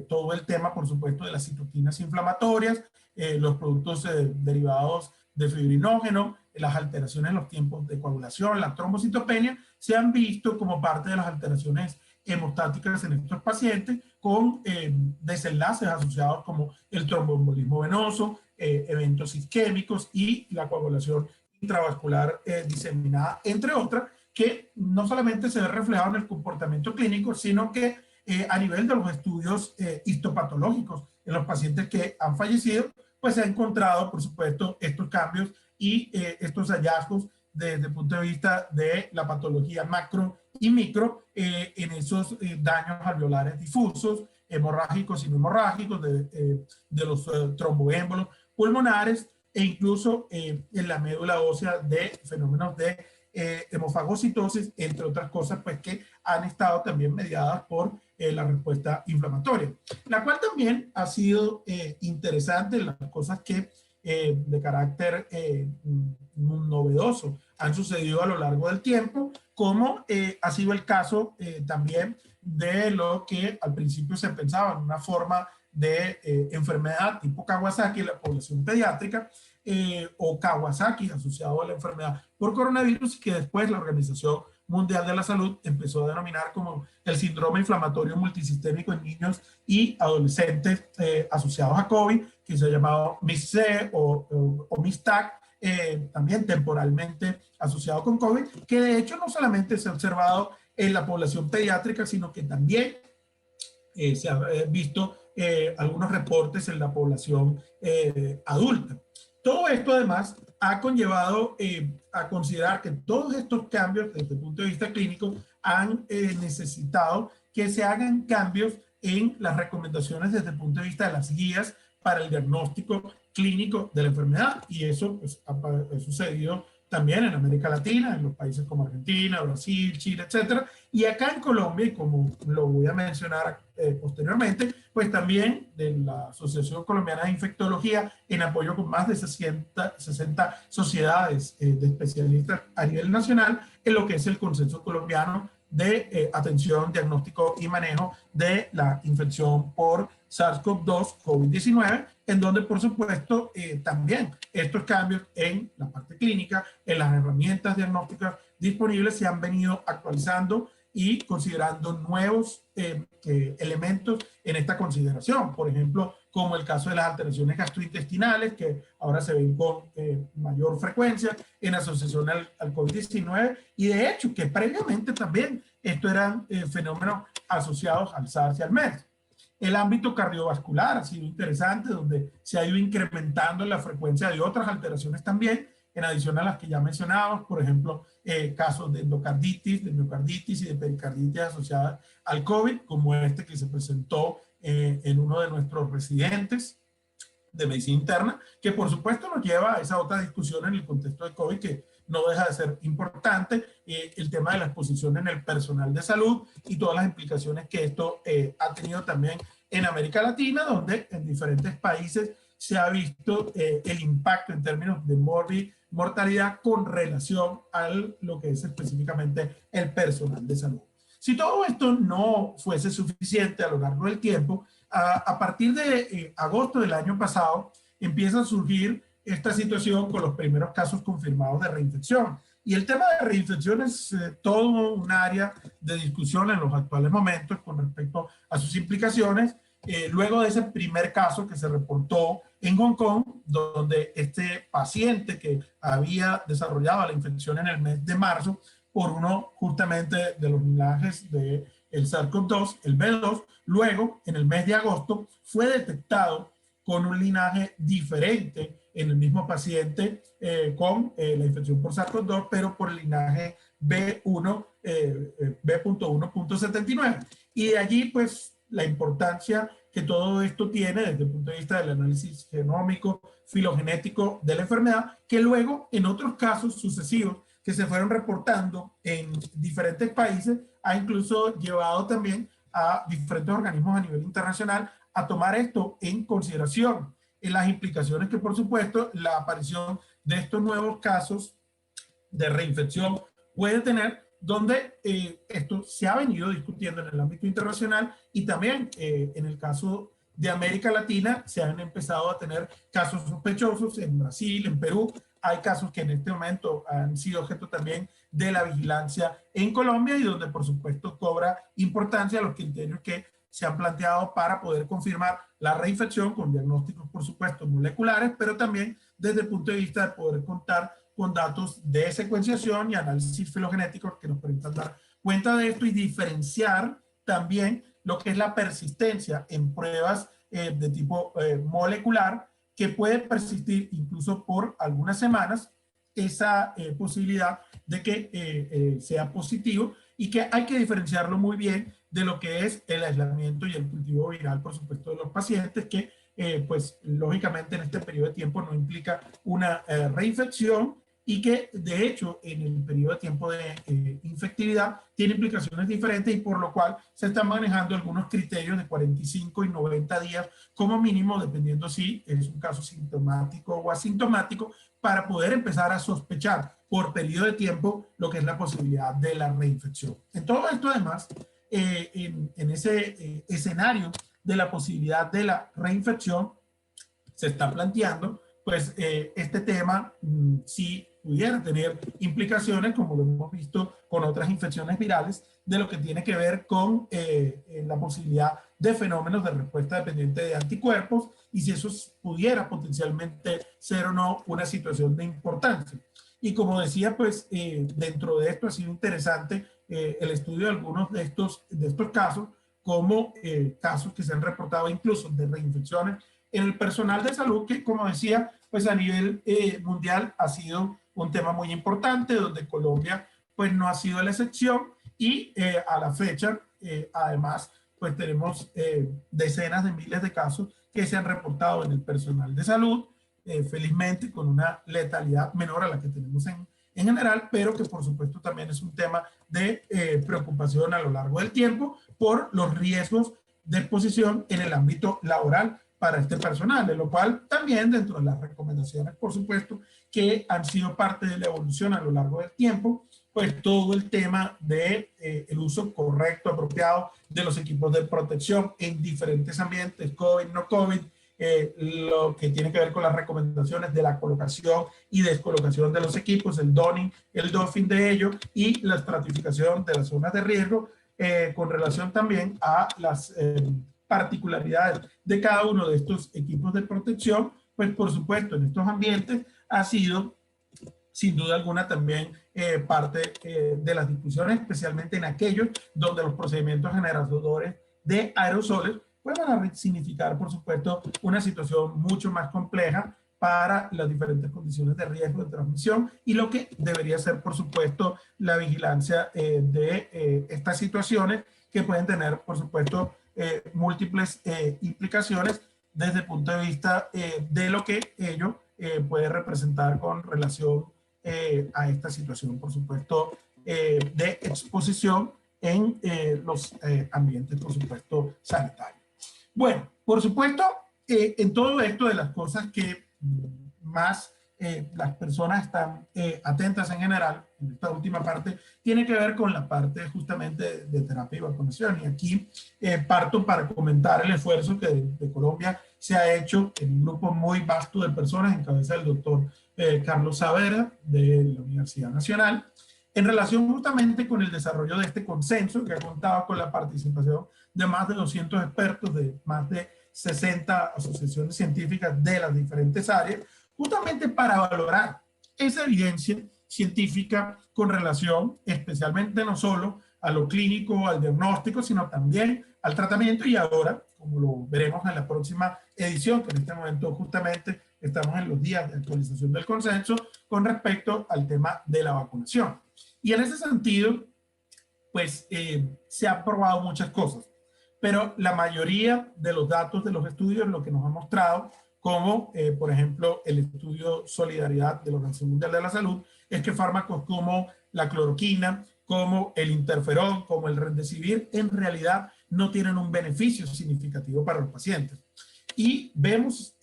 todo el tema por supuesto de las citoquinas inflamatorias, los productos derivados de fibrinógeno, las alteraciones en los tiempos de coagulación, la trombocitopenia, se han visto como parte de las alteraciones hemostáticas en estos pacientes con desenlaces asociados como el tromboembolismo venoso, eventos isquémicos y la coagulación intravascular diseminada, entre otras, que no solamente se ve reflejado en el comportamiento clínico, sino que a nivel de los estudios histopatológicos en los pacientes que han fallecido, pues se ha encontrado, por supuesto, estos cambios y estos hallazgos desde el punto de vista de la patología macro y micro en esos daños alveolares difusos, hemorrágicos y no hemorrágicos, de los tromboémbolos pulmonares, e incluso en la médula ósea de fenómenos de hemofagocitosis, entre otras cosas, pues que han estado también mediadas por la respuesta inflamatoria, la cual también ha sido interesante, las cosas que de carácter novedoso han sucedido a lo largo del tiempo, como ha sido el caso también de lo que al principio se pensaba en una forma de enfermedad tipo Kawasaki en la población pediátrica, o Kawasaki asociado a la enfermedad por coronavirus, que después la Organización Mundial de la Salud empezó a denominar como el síndrome inflamatorio multisistémico en niños y adolescentes asociados a COVID, que se ha llamado MIS-C o MIS-TAC, también temporalmente asociado con COVID, que de hecho no solamente se ha observado en la población pediátrica, sino que también se ha visto algunos reportes en la población adulta. Todo esto además ha conllevado a considerar que todos estos cambios desde el punto de vista clínico han necesitado que se hagan cambios en las recomendaciones desde el punto de vista de las guías para el diagnóstico clínico de la enfermedad, y eso pues, ha sucedido también en América Latina, en los países como Argentina, Brasil, Chile, etcétera, y acá en Colombia, y como lo voy a mencionar posteriormente, pues también de la Asociación Colombiana de Infectología, en apoyo con más de 60 sociedades de especialistas a nivel nacional, en lo que es el Consenso Colombiano de atención, diagnóstico y manejo de la infección por SARS-CoV-2, COVID-19, en donde por supuesto también estos cambios en la parte clínica, en las herramientas diagnósticas disponibles se han venido actualizando y considerando nuevos elementos en esta consideración. Por ejemplo, como el caso de las alteraciones gastrointestinales, que ahora se ven con mayor frecuencia en asociación al COVID-19, y de hecho que previamente también estos eran fenómenos asociados al SARS y al MERS. El ámbito cardiovascular ha sido interesante, donde se ha ido incrementando la frecuencia de otras alteraciones también, en adición a las que ya mencionábamos, por ejemplo, casos de endocarditis, de miocarditis y de pericarditis asociadas al COVID, como este que se presentó en uno de nuestros residentes de medicina interna, que por supuesto nos lleva a esa otra discusión en el contexto de COVID que no deja de ser importante, el tema de la exposición en el personal de salud y todas las implicaciones que esto ha tenido también en América Latina, donde en diferentes países se ha visto el impacto en términos de mortalidad con relación a lo que es específicamente el personal de salud. Si todo esto no fuese suficiente a lo largo del tiempo, a partir de agosto del año pasado empieza a surgir esta situación con los primeros casos confirmados de reinfección. Y el tema de reinfección es todo un área de discusión en los actuales momentos con respecto a sus implicaciones. Luego de ese primer caso que se reportó en Hong Kong, donde este paciente que había desarrollado la infección en el mes de marzo por uno justamente de los linajes del SARS-CoV-2, el B2, luego en el mes de agosto fue detectado con un linaje diferente en el mismo paciente con la infección por SARS-CoV-2, pero por el linaje B1, B.1.79. Y de allí, pues, la importancia que todo esto tiene desde el punto de vista del análisis genómico, filogenético de la enfermedad, que luego en otros casos sucesivos que se fueron reportando en diferentes países, ha incluso llevado también a diferentes organismos a nivel internacional a tomar esto en consideración en las implicaciones que, por supuesto, la aparición de estos nuevos casos de reinfección puede tener, donde esto se ha venido discutiendo en el ámbito internacional y también en el caso de América Latina se han empezado a tener casos sospechosos en Brasil, en Perú. Hay casos que en este momento han sido objeto también de la vigilancia en Colombia y donde, por supuesto, cobra importancia los criterios que se han planteado para poder confirmar la reinfección con diagnósticos, por supuesto, moleculares, pero también desde el punto de vista de poder contar con datos de secuenciación y análisis filogenéticos que nos permitan dar cuenta de esto y diferenciar también lo que es la persistencia en pruebas de tipo molecular, que puede persistir incluso por algunas semanas, esa posibilidad de que sea positivo y que hay que diferenciarlo muy bien de lo que es el aislamiento y el cultivo viral, por supuesto, de los pacientes, que pues lógicamente en este periodo de tiempo no implica una reinfección y que de hecho en el periodo de tiempo de infectividad tiene implicaciones diferentes y por lo cual se están manejando algunos criterios de 45 y 90 días como mínimo, dependiendo si es un caso sintomático o asintomático, para poder empezar a sospechar por periodo de tiempo lo que es la posibilidad de la reinfección. En todo esto además, en ese escenario de la posibilidad de la reinfección, se está planteando pues este tema si pudiera tener implicaciones, como lo hemos visto con otras infecciones virales, de lo que tiene que ver con la posibilidad de fenómenos de respuesta dependiente de anticuerpos y si eso pudiera potencialmente ser o no una situación de importancia. Y como decía, pues dentro de esto ha sido interesante el estudio de algunos de estos casos, como casos que se han reportado incluso de reinfecciones en el personal de salud, que como decía, pues a nivel mundial ha sido un tema muy importante, donde Colombia pues no ha sido la excepción y a la fecha, además, pues tenemos decenas de miles de casos que se han reportado en el personal de salud, felizmente con una letalidad menor a la que tenemos en general, pero que por supuesto también es un tema de preocupación a lo largo del tiempo por los riesgos de exposición en el ámbito laboral para este personal, de lo cual también dentro de las recomendaciones, por supuesto, que han sido parte de la evolución a lo largo del tiempo, pues todo el tema de el uso correcto, apropiado de los equipos de protección en diferentes ambientes, COVID, no COVID, lo que tiene que ver con las recomendaciones de la colocación y descolocación de los equipos, el donning, el doffing de ellos y la estratificación de las zonas de riesgo con relación también a las particularidades de cada uno de estos equipos de protección, pues por supuesto en estos ambientes ha sido sin duda alguna también parte de las discusiones, especialmente en aquellos donde los procedimientos generadores de aerosoles pues van a significar, por supuesto, una situación mucho más compleja para las diferentes condiciones de riesgo de transmisión y lo que debería ser, por supuesto, la vigilancia de estas situaciones que pueden tener, por supuesto, múltiples implicaciones desde el punto de vista de lo que ello puede representar con relación a esta situación, por supuesto, de exposición en los ambientes, por supuesto, sanitarios. Bueno, por supuesto, en todo esto de las cosas que más las personas están atentas en general, en esta última parte, tiene que ver con la parte justamente de terapia y vacunación. Y aquí parto para comentar el esfuerzo que de Colombia se ha hecho en un grupo muy vasto de personas, en cabeza del doctor Carlos Savera, de la Universidad Nacional, en relación justamente con el desarrollo de este consenso que ha contado con la participación de más de 200 expertos de más de 60 asociaciones científicas de las diferentes áreas, justamente para valorar esa evidencia científica con relación especialmente no solo a lo clínico, al diagnóstico, sino también al tratamiento y ahora, como lo veremos en la próxima edición, que en este momento justamente estamos en los días de actualización del consenso con respecto al tema de la vacunación. Y en ese sentido, pues se han probado muchas cosas, pero la mayoría de los datos de los estudios lo que nos ha mostrado, como por ejemplo el estudio Solidaridad de la Organización Mundial de la Salud, es que fármacos como la cloroquina, como el interferón, como el remdesivir, en realidad no tienen un beneficio significativo para los pacientes. Y vemos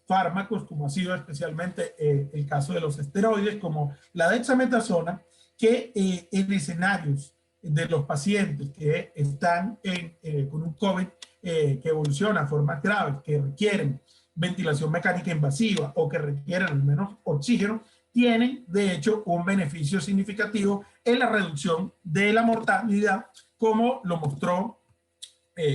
fármacos, como ha sido especialmente el caso de los esteroides, como la dexametasona, que en escenarios de los pacientes que están con un COVID que evoluciona a formas graves, que requieren ventilación mecánica invasiva o que requieren al menos oxígeno, tienen de hecho un beneficio significativo en la reducción de la mortalidad, como lo mostró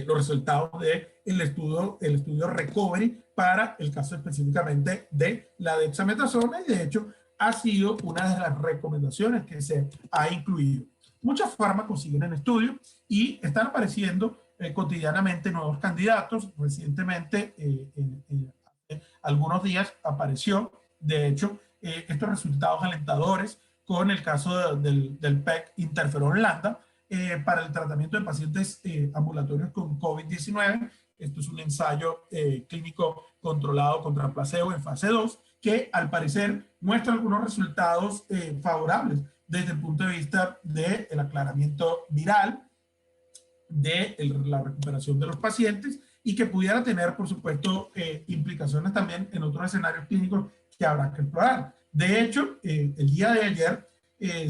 los resultados del estudio Recovery para el caso específicamente de la dexametasona, y de hecho ha sido una de las recomendaciones que se ha incluido. Muchos fármacos siguen en estudio y están apareciendo cotidianamente nuevos candidatos. Recientemente, hace algunos días, apareció, de hecho, estos resultados alentadores con el caso del PEC interferón lambda para el tratamiento de pacientes ambulatorios con COVID-19. Esto es un ensayo clínico controlado contra placebo en fase 2, que al parecer muestra algunos resultados favorables desde el punto de vista del aclaramiento viral, de la recuperación de los pacientes, y que pudiera tener, por supuesto, implicaciones también en otros escenarios clínicos que habrá que explorar. De hecho, el día de ayer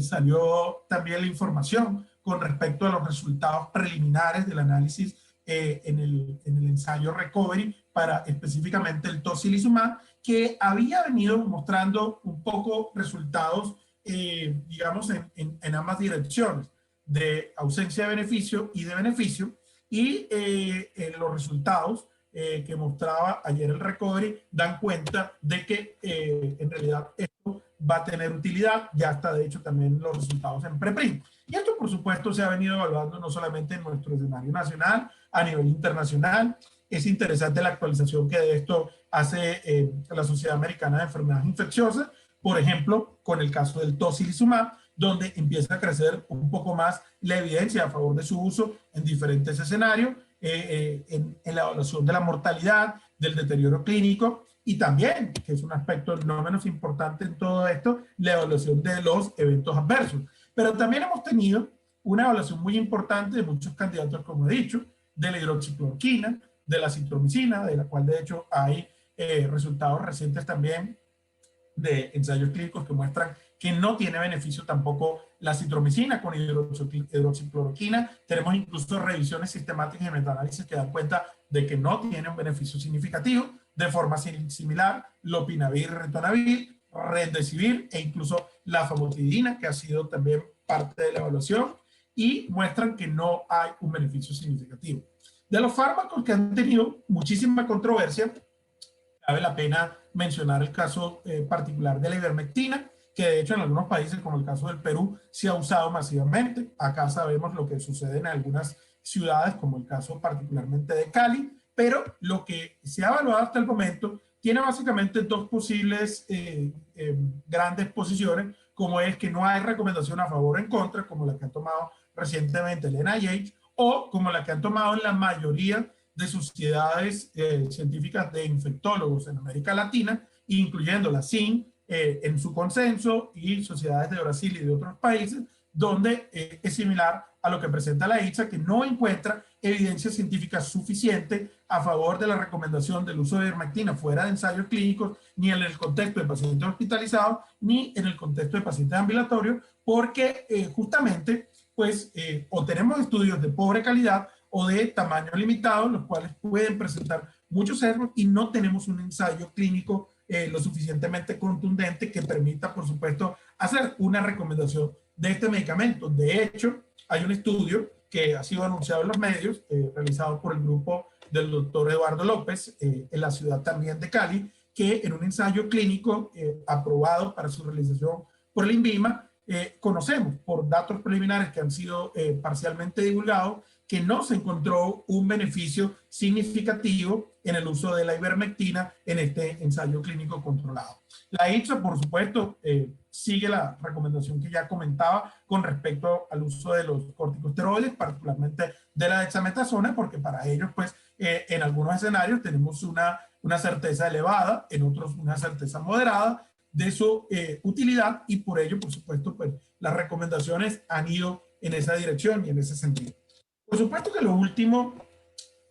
salió también la información con respecto a los resultados preliminares del análisis en el ensayo Recovery para específicamente el tocilizumab, que había venido mostrando un poco resultados, digamos, en ambas direcciones, de ausencia de beneficio y de beneficio, y los resultados que mostraba ayer el Recovery dan cuenta de que en realidad esto va a tener utilidad. Ya está de hecho también los resultados en PREPRIM. Y esto por supuesto se ha venido evaluando no solamente en nuestro escenario nacional, a nivel internacional. Es interesante la actualización que de esto hace la Sociedad Americana de Enfermedades Infecciosas, por ejemplo, con el caso del tocilizumab, donde empieza a crecer un poco más la evidencia a favor de su uso en diferentes escenarios, en la evaluación de la mortalidad, del deterioro clínico, y también, que es un aspecto no menos importante en todo esto, la evaluación de los eventos adversos. Pero también hemos tenido una evaluación muy importante de muchos candidatos, como he dicho, de la hidroxicloroquina, de la citromicina, de la cual de hecho hay resultados recientes también de ensayos clínicos que muestran que no tiene beneficio tampoco la citromicina con hidroxicloroquina. Tenemos incluso revisiones sistemáticas y metaanálisis que dan cuenta de que no tiene un beneficio significativo. De forma similar, lopinavir, ritonavir, remdesivir e incluso la famotidina, que ha sido también parte de la evaluación, y muestran que no hay un beneficio significativo. De los fármacos que han tenido muchísima controversia, cabe la pena mencionar el caso particular de la ivermectina, que de hecho en algunos países, como el caso del Perú, se ha usado masivamente. Acá sabemos lo que sucede en algunas ciudades, como el caso particularmente de Cali, pero lo que se ha evaluado hasta el momento tiene básicamente dos posibles grandes posiciones, como es que no hay recomendación a favor o en contra, como la que ha tomado recientemente el NIH, o como la que han tomado la mayoría de sociedades científicas de infectólogos en América Latina, incluyendo la CIN en su consenso, y sociedades de Brasil y de otros países, donde es similar a lo que presenta la IHSA, que no encuentra evidencia científica suficiente a favor de la recomendación del uso de ivermectina fuera de ensayos clínicos, ni en el contexto de pacientes hospitalizados, ni en el contexto de pacientes ambulatorios, porque justamente, pues, o tenemos estudios de pobre calidad o de tamaño limitado, los cuales pueden presentar muchos sesgos y no tenemos un ensayo clínico lo suficientemente contundente que permita, por supuesto, hacer una recomendación de este medicamento. De hecho, hay un estudio que ha sido anunciado en los medios, realizado por el grupo del doctor Eduardo López, en la ciudad también de Cali, que en un ensayo clínico aprobado para su realización por el INVIMA, conocemos por datos preliminares que han sido parcialmente divulgados que no se encontró un beneficio significativo en el uso de la ivermectina en este ensayo clínico controlado. La IPSA, por supuesto, sigue la recomendación que ya comentaba con respecto al uso de los corticosteroides, particularmente de la dexametasona, porque para ellos, pues, en algunos escenarios tenemos una certeza elevada, en otros una certeza moderada de su utilidad, y por ello, por supuesto, pues, las recomendaciones han ido en esa dirección y en ese sentido. Por supuesto que lo último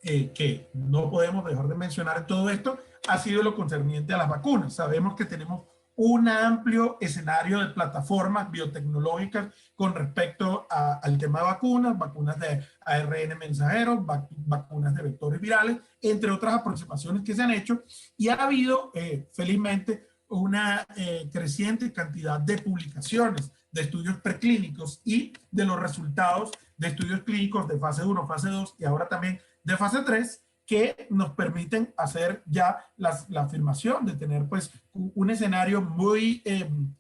que no podemos dejar de mencionar en todo esto ha sido lo concerniente a las vacunas. Sabemos que tenemos un amplio escenario de plataformas biotecnológicas con respecto al tema de vacunas, vacunas de ARN mensajero, vacunas de vectores virales, entre otras aproximaciones que se han hecho, y ha habido, felizmente, una creciente cantidad de publicaciones de estudios preclínicos y de los resultados de estudios clínicos de fase 1, fase 2 y ahora también de fase 3, que nos permiten hacer ya la afirmación de tener, pues, un escenario muy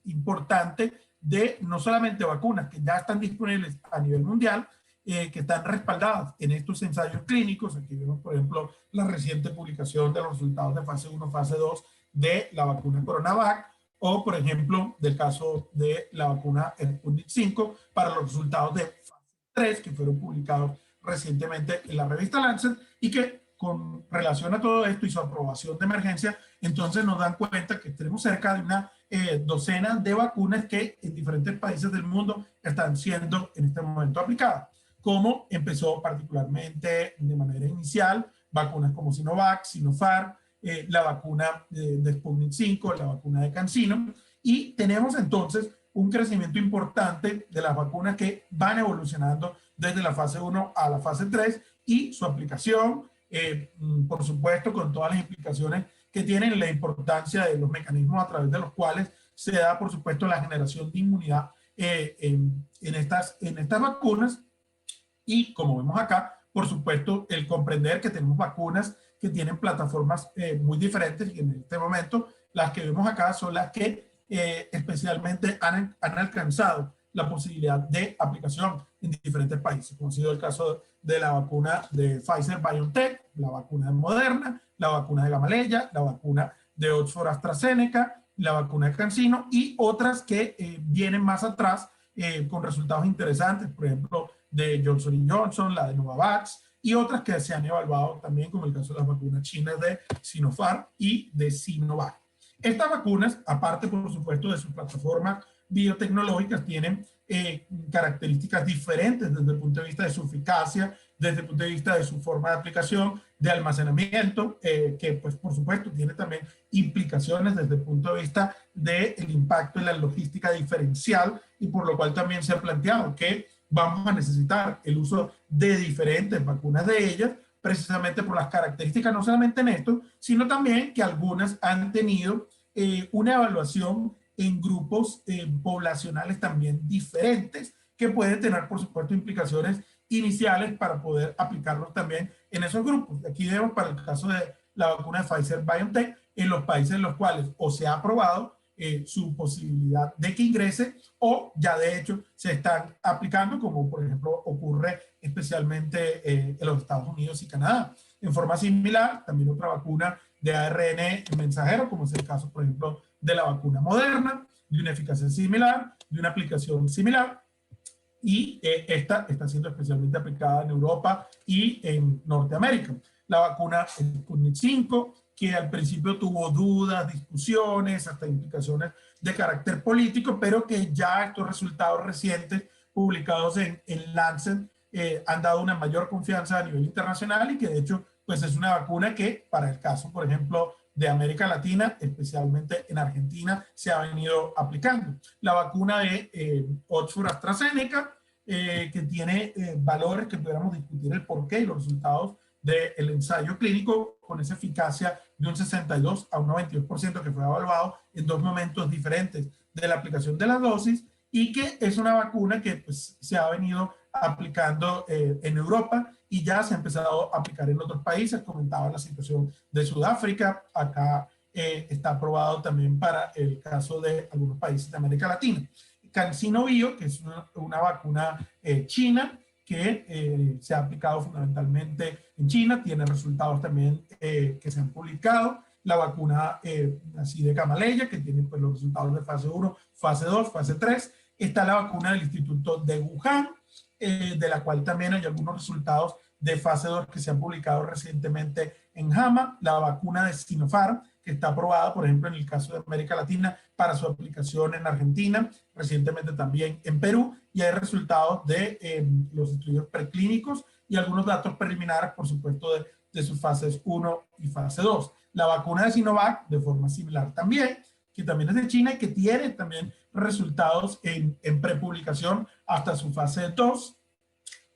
importante de no solamente vacunas que ya están disponibles a nivel mundial, que están respaldadas en estos ensayos clínicos. Aquí vemos, por ejemplo, la reciente publicación de los resultados de fase 1, fase 2 de la vacuna CoronaVac, o, por ejemplo, del caso de la vacuna Sputnik 5 para los resultados de fase 3 que fueron publicados recientemente en la revista Lancet, y que con relación a todo esto y su aprobación de emergencia, entonces nos dan cuenta que tenemos cerca de una docena de vacunas que en diferentes países del mundo están siendo en este momento aplicadas. Como empezó particularmente de manera inicial, vacunas como Sinovac, Sinopharm, la vacuna de Sputnik 5, la vacuna de CanSino, y tenemos entonces un crecimiento importante de las vacunas que van evolucionando desde la fase 1 a la fase 3 y su aplicación, por supuesto, con todas las implicaciones que tienen, la importancia de los mecanismos a través de los cuales se da, por supuesto, la generación de inmunidad en estas vacunas. Y como vemos acá, por supuesto, el comprender que tenemos vacunas que tienen plataformas muy diferentes, y en este momento las que vemos acá son las que especialmente han alcanzado la posibilidad de aplicación en diferentes países, como ha sido el caso de la vacuna de Pfizer-BioNTech, la vacuna de Moderna, la vacuna de Gamaleya, la vacuna de Oxford-AstraZeneca, la vacuna de CanSino y otras que vienen más atrás con resultados interesantes, por ejemplo, de Johnson & Johnson, la de Novavax, y otras que se han evaluado también, como el caso de las vacunas chinas de Sinopharm y de Sinovac. Estas vacunas, aparte, por supuesto, de sus plataformas biotecnológicas, tienen características diferentes desde el punto de vista de su eficacia, desde el punto de vista de su forma de aplicación, de almacenamiento, que, pues, por supuesto, tiene también implicaciones desde el punto de vista del impacto en la logística diferencial, y por lo cual también se ha planteado que vamos a necesitar el uso de diferentes vacunas de ellas, precisamente por las características, no solamente en esto, sino también que algunas han tenido una evaluación en grupos poblacionales también diferentes, que pueden tener, por supuesto, implicaciones iniciales para poder aplicarlos también en esos grupos. Aquí vemos para el caso de la vacuna de Pfizer-BioNTech, en los países en los cuales o se ha aprobado su posibilidad de que ingrese, o ya de hecho se están aplicando, como por ejemplo ocurre especialmente en los Estados Unidos y Canadá. En forma similar, también otra vacuna de ARN mensajero, como es el caso, por ejemplo, de la vacuna Moderna, de una eficacia similar, de una aplicación similar, y esta está siendo especialmente aplicada en Europa y en Norteamérica. La vacuna Sputnik 5, que al principio tuvo dudas, discusiones, hasta implicaciones de carácter político, pero que ya estos resultados recientes publicados en Lancet han dado una mayor confianza a nivel internacional, y que de hecho, pues, es una vacuna que para el caso, por ejemplo, de América Latina, especialmente en Argentina, se ha venido aplicando. La vacuna de Oxford-AstraZeneca, que tiene valores que pudiéramos discutir el porqué y los resultados del ensayo clínico con esa eficacia de un 62 a un 92% que fue evaluado en 2 momentos diferentes de la aplicación de la dosis, y que es una vacuna que pues, se ha venido aplicando en Europa y ya se ha empezado a aplicar en otros países. Comentaba la situación de Sudáfrica, acá está aprobado también para el caso de algunos países de América Latina. CanSino Bio, que es una vacuna china, que se ha aplicado fundamentalmente en China, tiene resultados también que se han publicado. La vacuna así de Gamaleya, que tiene pues, los resultados de fase 1, fase 2, fase 3. Está la vacuna del Instituto de Wuhan, de la cual también hay algunos resultados de fase 2 que se han publicado recientemente en JAMA. La vacuna de Sinopharm, que está aprobada, por ejemplo, en el caso de América Latina, para su aplicación en Argentina, recientemente también en Perú, y hay resultados de los estudios preclínicos y algunos datos preliminares, por supuesto, de sus fases 1 y fase 2. La vacuna de Sinovac, de forma similar también, que también es de China y que tiene también resultados en prepublicación hasta su fase 2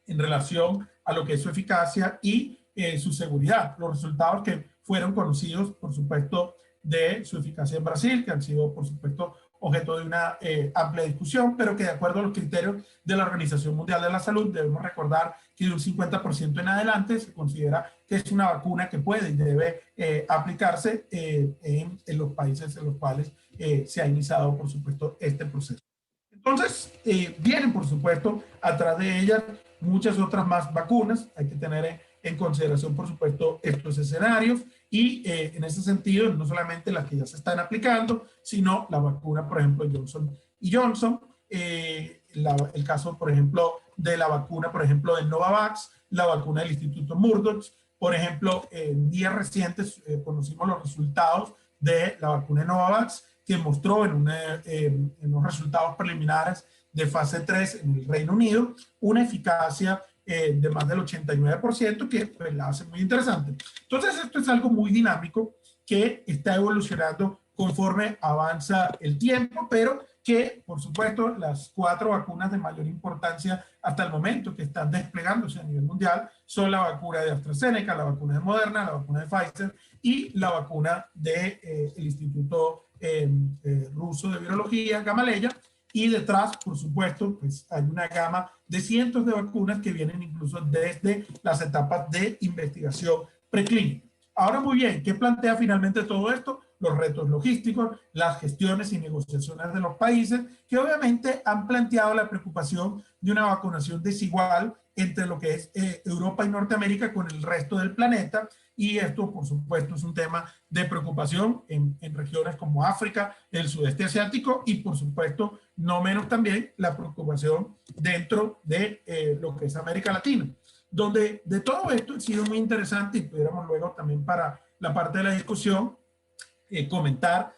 en relación a lo que es su eficacia y su seguridad. Los resultados que fueron conocidos, por supuesto, de su eficacia en Brasil, que han sido, por supuesto, objeto de una amplia discusión, pero que de acuerdo a los criterios de la Organización Mundial de la Salud, debemos recordar que de un 50% en adelante se considera que es una vacuna que puede y debe aplicarse en los países en los cuales se ha iniciado, por supuesto, este proceso. Entonces, vienen, por supuesto, atrás de ellas muchas otras más vacunas. Hay que tener en consideración, por supuesto, estos escenarios y en ese sentido, no solamente las que ya se están aplicando, sino la vacuna, por ejemplo, Johnson & Johnson, el caso, por ejemplo, de la vacuna, por ejemplo, de Novavax, la vacuna del Instituto Murdoch. Por ejemplo, en días recientes conocimos los resultados de la vacuna de Novavax, que mostró en unos resultados preliminares de fase 3 en el Reino Unido una eficacia de más del 89%, que pues, la hace muy interesante. Entonces, esto es algo muy dinámico que está evolucionando conforme avanza el tiempo, pero que, por supuesto, las 4 vacunas de mayor importancia hasta el momento que están desplegándose a nivel mundial son la vacuna de AstraZeneca, la vacuna de Moderna, la vacuna de Pfizer y la vacuna del Instituto ruso de virología, Gamaleya, y detrás, por supuesto, pues hay una gama de cientos de vacunas que vienen incluso desde las etapas de investigación preclínica. Ahora, muy bien, ¿qué plantea finalmente todo esto? Los retos logísticos, las gestiones y negociaciones de los países, que obviamente han planteado la preocupación de una vacunación desigual entre lo que es Europa y Norteamérica con el resto del planeta, y esto, por supuesto, es un tema de preocupación en regiones como África, el sudeste asiático y, por supuesto, no menos también la preocupación dentro de lo que es América Latina, donde de todo esto ha sido muy interesante y pudiéramos luego también para la parte de la discusión comentar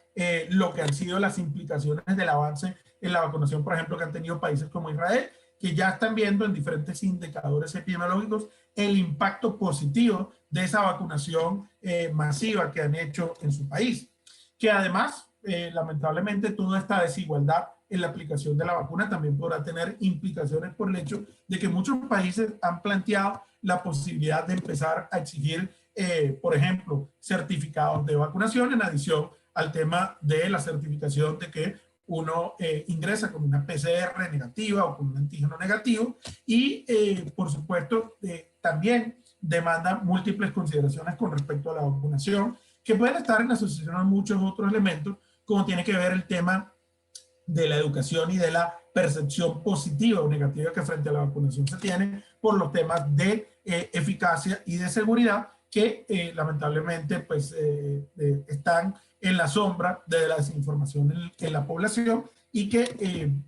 lo que han sido las implicaciones del avance en la vacunación, por ejemplo, que han tenido países como Israel, que ya están viendo en diferentes indicadores epidemiológicos el impacto positivo de esa vacunación masiva que han hecho en su país. Que además, lamentablemente, toda esta desigualdad en la aplicación de la vacuna también podrá tener implicaciones por el hecho de que muchos países han planteado la posibilidad de empezar a exigir, por ejemplo, certificados de vacunación en adición al tema de la certificación de que uno ingresa con una PCR negativa o con un antígeno negativo y, por supuesto, también demanda múltiples consideraciones con respecto a la vacunación que pueden estar en asociación a muchos otros elementos, como tiene que ver el tema de la educación y de la percepción positiva o negativa que frente a la vacunación se tiene por los temas de eficacia y de seguridad que lamentablemente pues, están en la sombra de la desinformación en la población y que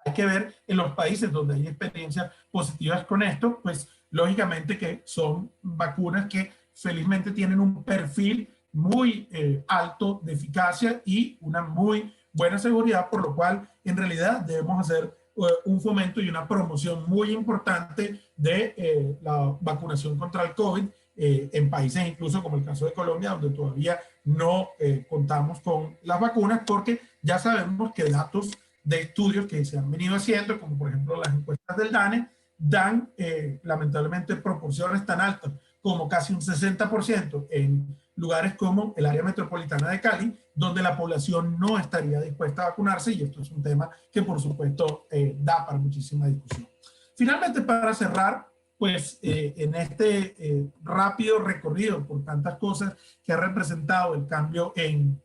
hay que ver en los países donde hay experiencias positivas con esto, pues lógicamente que son vacunas que felizmente tienen un perfil muy alto de eficacia y una muy buena seguridad, por lo cual en realidad debemos hacer un fomento y una promoción muy importante de la vacunación contra el COVID en países incluso como el caso de Colombia, donde todavía no contamos con las vacunas, porque ya sabemos que datos de estudios que se han venido haciendo, como por ejemplo las encuestas del DANE, dan lamentablemente proporciones tan altas como casi un 60% en lugares como el área metropolitana de Cali, donde la población no estaría dispuesta a vacunarse, y esto es un tema que por supuesto da para muchísima discusión. Finalmente, para cerrar, pues en este rápido recorrido por tantas cosas que ha representado el cambio en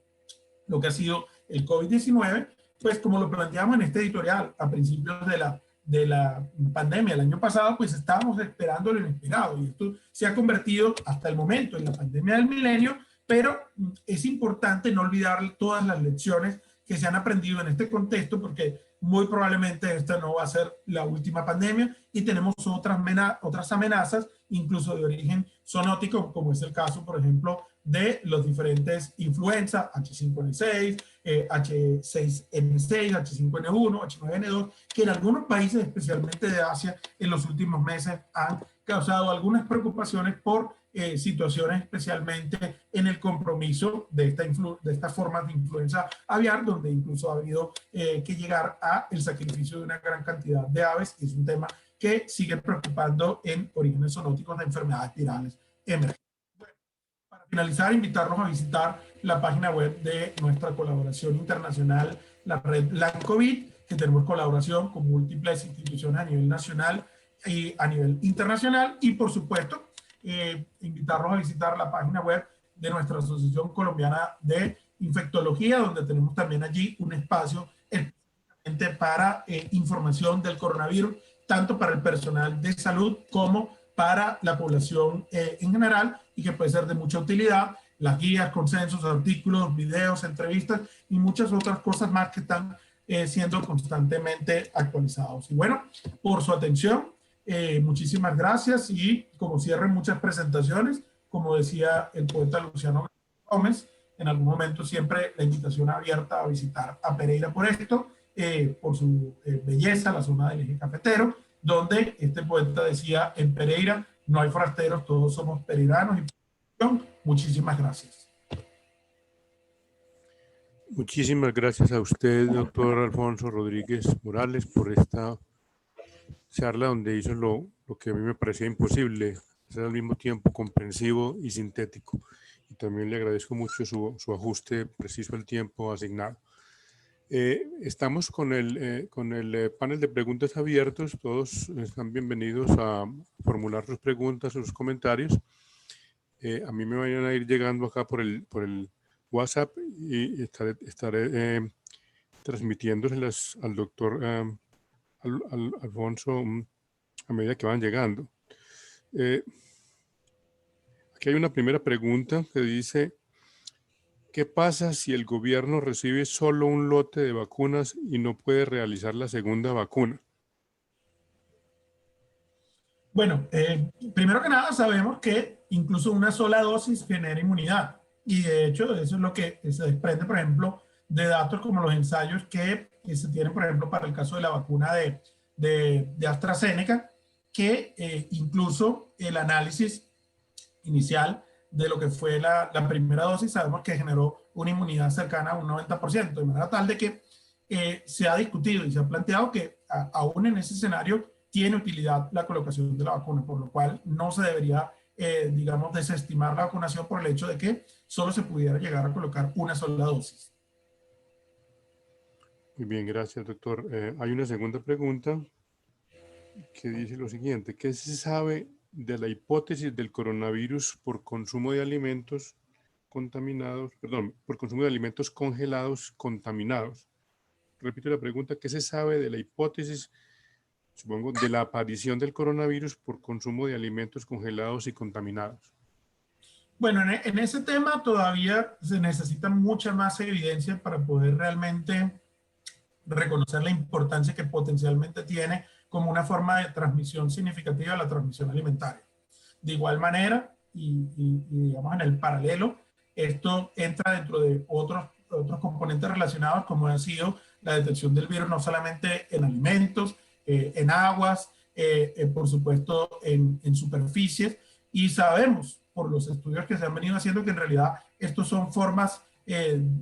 lo que ha sido el COVID-19, pues como lo planteamos en este editorial a principios de la pandemia el año pasado, pues estábamos esperando lo inesperado, y esto se ha convertido hasta el momento en la pandemia del milenio, pero es importante no olvidar todas las lecciones que se han aprendido en este contexto, porque muy probablemente esta no va a ser la última pandemia, y tenemos otras amenazas, incluso de origen zoonótico, como es el caso, por ejemplo, de los diferentes influenza, H5N6, H6N6, H5N1, H9N2, que en algunos países, especialmente de Asia, en los últimos meses han causado algunas preocupaciones por situaciones especialmente en el compromiso de estas formas de influenza aviar, donde incluso ha habido que llegar a el sacrificio de una gran cantidad de aves, y es un tema que sigue preocupando en orígenes zoonóticos de enfermedades virales emergentes. Bueno, para finalizar, invitarlos a visitar la página web de nuestra colaboración internacional, la red LANCOVID, que tenemos colaboración con múltiples instituciones a nivel nacional y a nivel internacional, y por supuesto invitarlos a visitar la página web de nuestra Asociación Colombiana de Infectología, donde tenemos también allí un espacio específicamente para información del coronavirus, tanto para el personal de salud como para la población en general, y que puede ser de mucha utilidad. Las guías, consensos, artículos, videos, entrevistas y muchas otras cosas más que están siendo constantemente actualizados. Y bueno, por su atención, muchísimas gracias, y como cierre muchas presentaciones, como decía el poeta Luciano Gómez, en algún momento siempre la invitación abierta a visitar a Pereira por esto, por su belleza, la zona del eje cafetero, donde este poeta decía: en Pereira no hay forasteros, todos somos pereiranos. Y muchísimas gracias. Muchísimas gracias a usted, doctor Alfonso Rodríguez Morales, por esta charla donde hizo lo que a mí me parecía imposible, ser al mismo tiempo comprensivo y sintético. Y también le agradezco mucho su ajuste preciso al tiempo asignado. Estamos con el panel de preguntas abiertos. Todos están bienvenidos a formular sus preguntas o sus comentarios. A mí me vayan a ir llegando acá por el WhatsApp, y estaré transmitiéndoselas al doctor Alfonso a medida que van llegando. Aquí hay una primera pregunta que dice: ¿qué pasa si el gobierno recibe solo un lote de vacunas y no puede realizar la segunda vacuna? Bueno, primero que nada sabemos que incluso una sola dosis genera inmunidad, y de hecho eso es lo que se desprende, por ejemplo, de datos como los ensayos que se tienen, por ejemplo, para el caso de la vacuna de AstraZeneca, que incluso el análisis inicial de lo que fue la primera dosis, sabemos que generó una inmunidad cercana a un 90%, de manera tal de que se ha discutido y se ha planteado que aún en ese escenario tiene utilidad la colocación de la vacuna, por lo cual no se debería, digamos, desestimar la vacunación por el hecho de que solo se pudiera llegar a colocar una sola dosis. Muy bien, gracias, doctor. Hay una segunda pregunta que dice lo siguiente: ¿qué se sabe de la hipótesis del coronavirus por consumo de alimentos contaminados, por consumo de alimentos congelados contaminados? Repito la pregunta: ¿qué se sabe de la hipótesis, supongo, de la aparición del coronavirus por consumo de alimentos congelados y contaminados? Bueno, en ese tema todavía se necesita mucha más evidencia para poder realmente reconocer la importancia que potencialmente tiene como una forma de transmisión significativa de la transmisión alimentaria. De igual manera, y digamos en el paralelo, esto entra dentro de otros componentes relacionados, como ha sido la detección del virus no solamente en alimentos, en aguas, por supuesto en superficies, y sabemos por los estudios que se han venido haciendo que en realidad estos son formas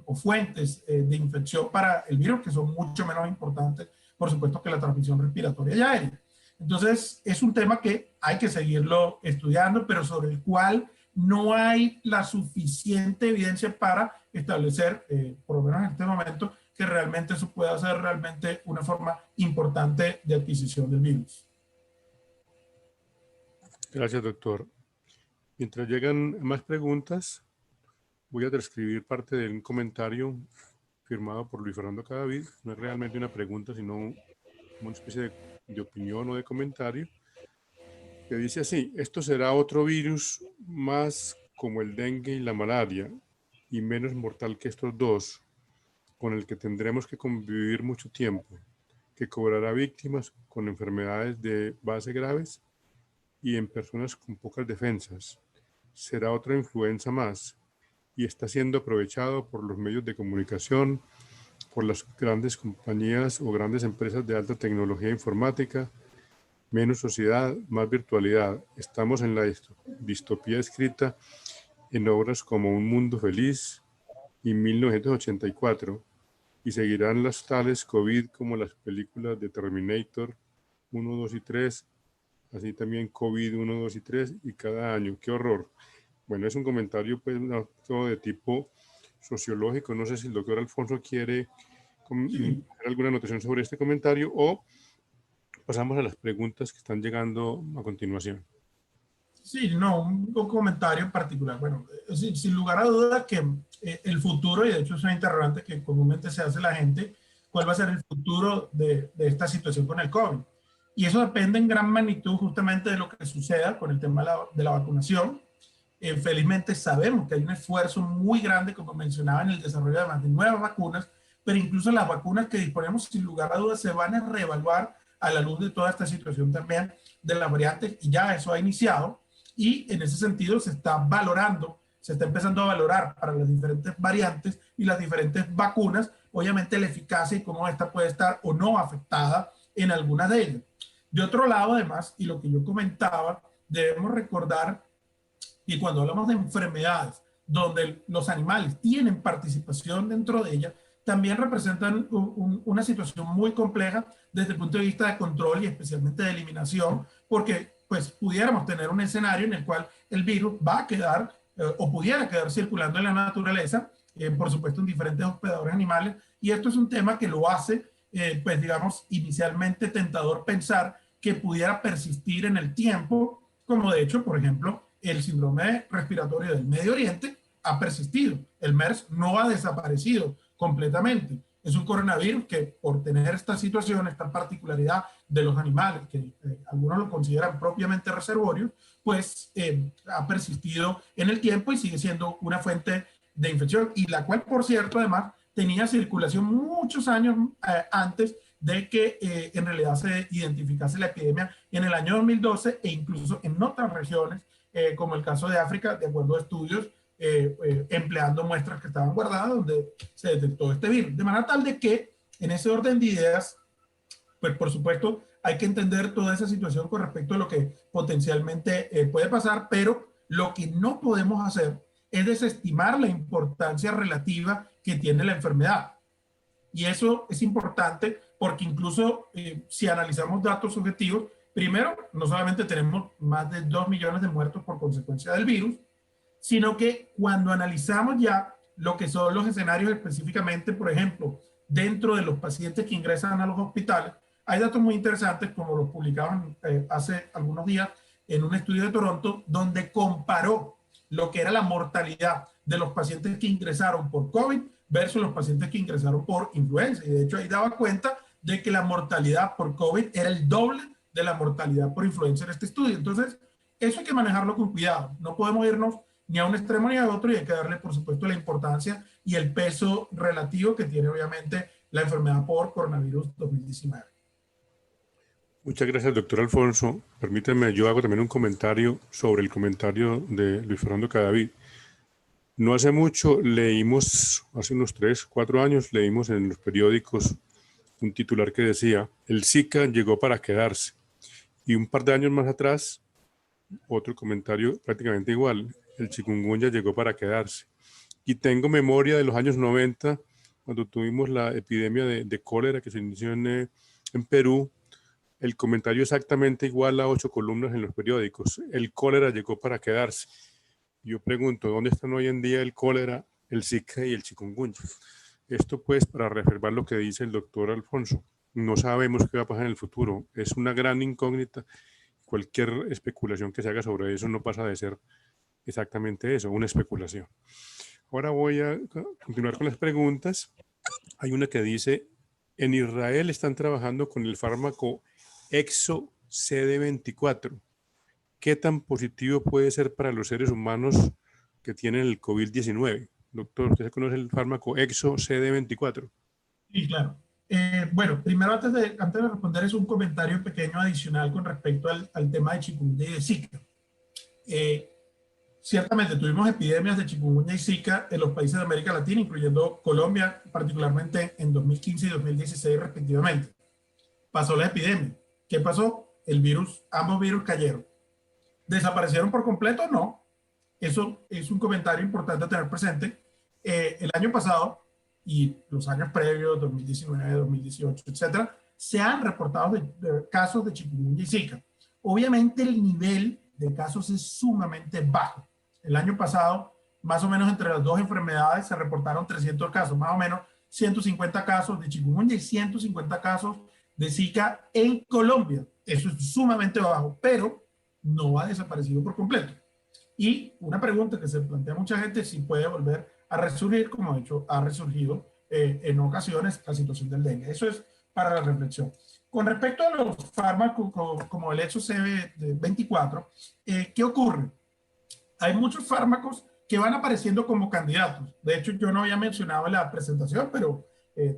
o fuentes de infección para el virus que son mucho menos importantes, por supuesto, que la transmisión respiratoria y aérea. Entonces, es un tema que hay que seguirlo estudiando, pero sobre el cual no hay la suficiente evidencia para establecer, por lo menos en este momento, que realmente eso pueda ser realmente una forma importante de adquisición del virus. Gracias, doctor. Mientras llegan más preguntas, voy a transcribir parte de un comentario firmado por Luis Fernando Cadavid. No es realmente una pregunta, sino una especie de opinión o de comentario, que dice así: esto será otro virus más como el dengue y la malaria, y menos mortal que estos dos, con el que tendremos que convivir mucho tiempo, que cobrará víctimas con enfermedades de base graves y en personas con pocas defensas. Será otra influenza más, y está siendo aprovechado por los medios de comunicación, por las grandes compañías o grandes empresas de alta tecnología informática. Menos sociedad, más virtualidad. Estamos en la distopía escrita en obras como Un Mundo Feliz y 1984, y seguirán las tales COVID como las películas de Terminator 1, 2 y 3, así también COVID 1, 2 y 3, y cada año. ¡Qué horror! Bueno, es un comentario pues todo de tipo sociológico. No sé si el doctor Alfonso quiere hacer alguna anotación sobre este comentario o pasamos a las preguntas que están llegando a continuación. Sí, no, un comentario en particular. Bueno, sin lugar a dudas que el futuro, y de hecho es una interrogante que comúnmente se hace la gente, ¿cuál va a ser el futuro de esta situación con el COVID? Y eso depende en gran magnitud justamente de lo que suceda con el tema de la vacunación. Felizmente sabemos que hay un esfuerzo muy grande, como mencionaba, en el desarrollo de más de nuevas vacunas, pero incluso las vacunas que disponemos, sin lugar a dudas, se van a reevaluar a la luz de toda esta situación también de las variantes, y ya eso ha iniciado, y en ese sentido se está valorando, se está empezando a valorar para las diferentes variantes y las diferentes vacunas, obviamente la eficacia y cómo esta puede estar o no afectada en algunas de ellas. De otro lado, además, y lo que yo comentaba, debemos recordar y cuando hablamos de enfermedades donde los animales tienen participación dentro de ellas, también representan una situación muy compleja desde el punto de vista de control y especialmente de eliminación, porque pues pudiéramos tener un escenario en el cual el virus va a quedar o pudiera quedar circulando en la naturaleza, por supuesto en diferentes hospedadores animales, y esto es un tema que lo hace, pues digamos, inicialmente tentador pensar que pudiera persistir en el tiempo, como de hecho, por ejemplo, el síndrome respiratorio del Medio Oriente ha persistido. El MERS no ha desaparecido completamente. Es un coronavirus que, por tener esta situación, esta particularidad de los animales, que algunos lo consideran propiamente reservorios, pues ha persistido en el tiempo y sigue siendo una fuente de infección, y la cual, por cierto, además, tenía circulación muchos años antes de que en realidad se identificase la epidemia en el año 2012 e incluso en otras regiones, como el caso de África, de acuerdo a estudios, empleando muestras que estaban guardadas donde se detectó este virus. De manera tal de que, en ese orden de ideas, pues por supuesto hay que entender toda esa situación con respecto a lo que potencialmente puede pasar, pero lo que no podemos hacer es desestimar la importancia relativa que tiene la enfermedad. Y eso es importante porque incluso si analizamos datos objetivos, primero, no solamente tenemos más de 2 millones de muertos por consecuencia del virus, sino que cuando analizamos ya lo que son los escenarios específicamente, por ejemplo, dentro de los pacientes que ingresan a los hospitales, hay datos muy interesantes como los publicaban hace algunos días en un estudio de Toronto, donde comparó lo que era la mortalidad de los pacientes que ingresaron por COVID versus los pacientes que ingresaron por influenza. Y de hecho ahí daba cuenta de que la mortalidad por COVID era el doble de la mortalidad por influenza en este estudio. Entonces, eso hay que manejarlo con cuidado. No podemos irnos ni a un extremo ni a otro, y hay que darle, por supuesto, la importancia y el peso relativo que tiene, obviamente, la enfermedad por coronavirus 2019. Muchas gracias, doctor Alfonso. Permíteme, yo hago también un comentario sobre el comentario de Luis Fernando Cadavid. No hace mucho leímos, hace unos 3, 4 años, leímos en los periódicos un titular que decía: el Zika llegó para quedarse. Y un par de años más atrás, otro comentario prácticamente igual: el chikungunya llegó para quedarse. Y tengo memoria de los años 90, cuando tuvimos la epidemia de cólera que se inició en Perú, el comentario exactamente igual a 8 columnas en los periódicos. El cólera llegó para quedarse. Yo pregunto, ¿dónde están hoy en día el cólera, el Zika y el chikungunya? Esto pues para reafirmar lo que dice el doctor Alfonso. No sabemos qué va a pasar en el futuro. Es una gran incógnita. Cualquier especulación que se haga sobre eso no pasa de ser exactamente eso, una especulación. Ahora voy a continuar con las preguntas. Hay una que dice, en Israel están trabajando con el fármaco ExoCD24. ¿Qué tan positivo puede ser para los seres humanos que tienen el COVID-19? Doctor, ¿usted conoce el fármaco ExoCD24? Sí, claro. Bueno, primero antes de responder es un comentario pequeño adicional con respecto al tema de chikungunya y de Zika. Ciertamente tuvimos epidemias de chikungunya y Zika en los países de América Latina, incluyendo Colombia, particularmente en 2015 y 2016 respectivamente. Pasó la epidemia. ¿Qué pasó? Ambos virus cayeron. ¿Desaparecieron por completo? No. Eso es un comentario importante a tener presente. El año pasado y los años previos, 2019, 2018, etcétera, se han reportado de casos de chikungunya y Zika. Obviamente el nivel de casos es sumamente bajo. El año pasado, más o menos entre las dos enfermedades, se reportaron 300 casos, más o menos 150 casos de chikungunya y 150 casos de Zika en Colombia. Eso es sumamente bajo, pero no ha desaparecido por completo. Y una pregunta que se plantea a mucha gente es si puede volver a resurgir, como de hecho ha resurgido en ocasiones la situación del dengue. Eso es para la reflexión. Con respecto a los fármacos como el ExoCD24, ¿qué ocurre? Hay muchos fármacos que van apareciendo como candidatos. De hecho, yo no había mencionado en la presentación, pero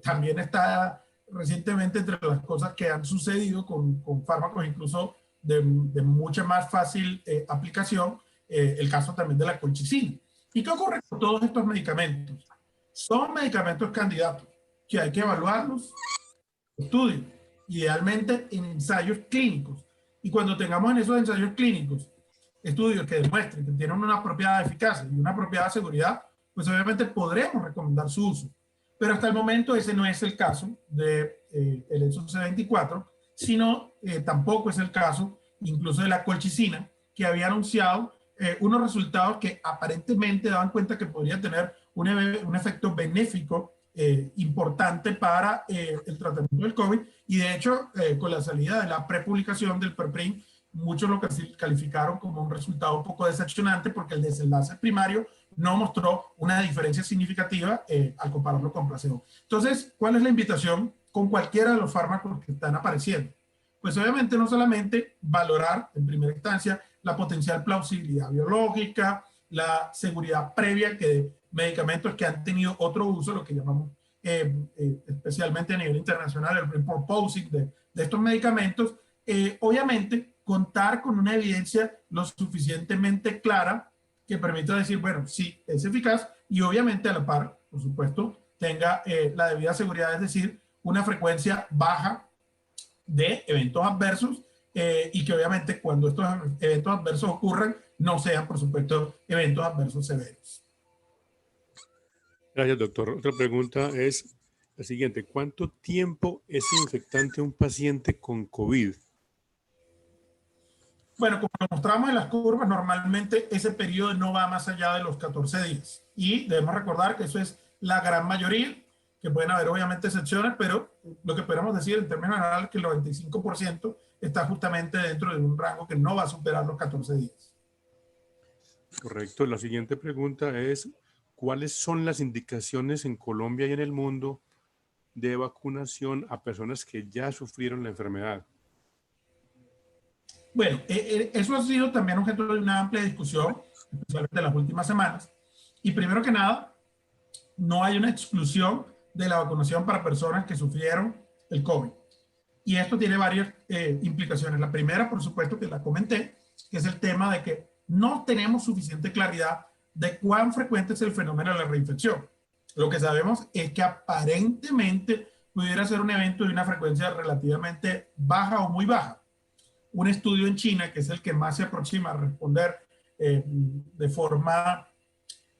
también está recientemente entre las cosas que han sucedido con fármacos incluso de mucha más fácil aplicación, el caso también de la colchicina. ¿Y qué ocurre con todos estos medicamentos? Son medicamentos candidatos que hay que evaluarlos, estudios, idealmente en ensayos clínicos. Y cuando tengamos en esos ensayos clínicos estudios que demuestren que tienen una apropiada eficacia y una apropiada seguridad, pues obviamente podremos recomendar su uso. Pero hasta el momento ese no es el caso del ExoCD24, sino tampoco es el caso incluso de la colchicina, que había anunciado unos resultados que aparentemente daban cuenta que podría tener un efecto benéfico importante para el tratamiento del COVID. Y de hecho, con la salida de la prepublicación del preprint, muchos lo calificaron como un resultado un poco decepcionante porque el desenlace primario no mostró una diferencia significativa al compararlo con placebo. Entonces, ¿cuál es la invitación con cualquiera de los fármacos que están apareciendo? Pues obviamente no solamente valorar en primera instancia la potencial plausibilidad biológica, la seguridad previa que de medicamentos que han tenido otro uso, lo que llamamos especialmente a nivel internacional el repurposing de estos medicamentos, obviamente contar con una evidencia lo suficientemente clara que permita decir, bueno, sí, es eficaz y obviamente a la par, por supuesto, tenga la debida seguridad, es decir, una frecuencia baja de eventos adversos y que obviamente cuando estos eventos adversos ocurran no sean, por supuesto, eventos adversos severos. Gracias, doctor. Otra pregunta es la siguiente. ¿Cuánto tiempo es infectante un paciente con COVID? Bueno, como lo mostramos en las curvas, normalmente ese periodo no va más allá de los 14 días. Y debemos recordar que eso es la gran mayoría, que pueden haber obviamente excepciones, pero lo que podemos decir en términos generales es que el 95% está justamente dentro de un rango que no va a superar los 14 días. Correcto. La siguiente pregunta es, ¿cuáles son las indicaciones en Colombia y en el mundo de vacunación a personas que ya sufrieron la enfermedad? Bueno, eso ha sido también objeto de una amplia discusión, especialmente en las últimas semanas. Y primero que nada, no hay una exclusión de la vacunación para personas que sufrieron el COVID. Y esto tiene varias implicaciones. La primera, por supuesto, que la comenté, que es el tema de que no tenemos suficiente claridad de cuán frecuente es el fenómeno de la reinfección. Lo que sabemos es que aparentemente pudiera ser un evento de una frecuencia relativamente baja o muy baja. Un estudio en China, que es el que más se aproxima a responder de forma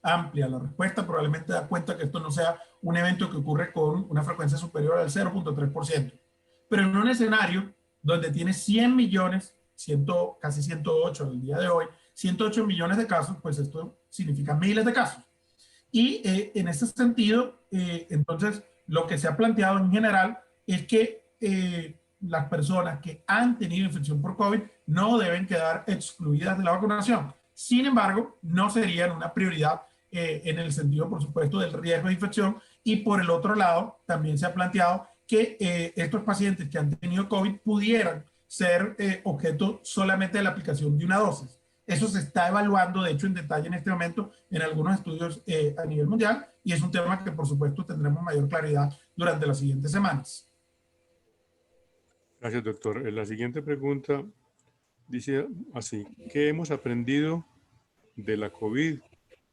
amplia la respuesta, probablemente da cuenta que esto no sea un evento que ocurre con una frecuencia superior al 0.3%. Pero en un escenario donde tiene 100 millones, casi 108 al día de hoy, 108 millones de casos, pues esto significa miles de casos. Y en ese sentido, entonces, lo que se ha planteado en general es que las personas que han tenido infección por COVID no deben quedar excluidas de la vacunación. Sin embargo, no serían una prioridad en el sentido, por supuesto, del riesgo de infección. Y por el otro lado, también se ha planteado que estos pacientes que han tenido COVID pudieran ser objeto solamente de la aplicación de una dosis. Eso se está evaluando, de hecho, en detalle en este momento en algunos estudios a nivel mundial, y es un tema que, por supuesto, tendremos mayor claridad durante las siguientes semanas. Gracias, doctor. La siguiente pregunta dice así: ¿qué hemos aprendido de la COVID?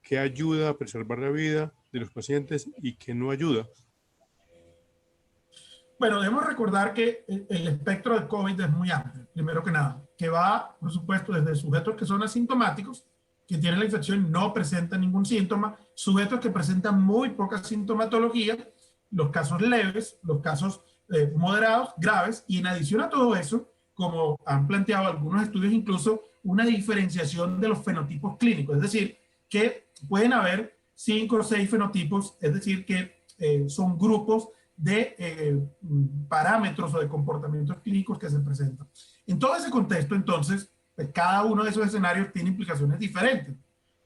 ¿Qué ayuda a preservar la vida de los pacientes y qué no ayuda? Bueno, debemos recordar que el espectro de COVID es muy amplio, primero que nada, que va, por supuesto, desde sujetos que son asintomáticos, que tienen la infección y no presentan ningún síntoma, sujetos que presentan muy poca sintomatología, los casos leves, los casos moderados, graves, y en adición a todo eso, como han planteado algunos estudios, incluso una diferenciación de los fenotipos clínicos, es decir, que pueden haber 5 o 6 fenotipos, es decir, que son grupos de parámetros o de comportamientos clínicos que se presentan. En todo ese contexto, entonces, pues, cada uno de esos escenarios tiene implicaciones diferentes,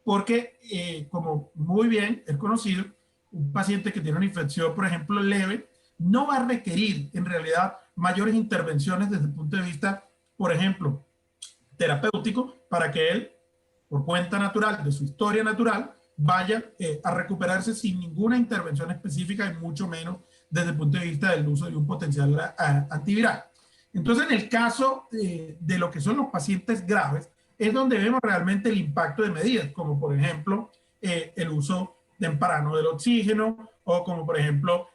porque como muy bien es conocido, un paciente que tiene una infección, por ejemplo, leve, no va a requerir en realidad mayores intervenciones desde el punto de vista, por ejemplo, terapéutico, para que él, por cuenta natural, de su historia natural, vaya a recuperarse sin ninguna intervención específica y mucho menos desde el punto de vista del uso de un potencial antiviral. Entonces, en el caso de lo que son los pacientes graves, es donde vemos realmente el impacto de medidas, como por ejemplo el uso temprano del oxígeno, o como por ejemplo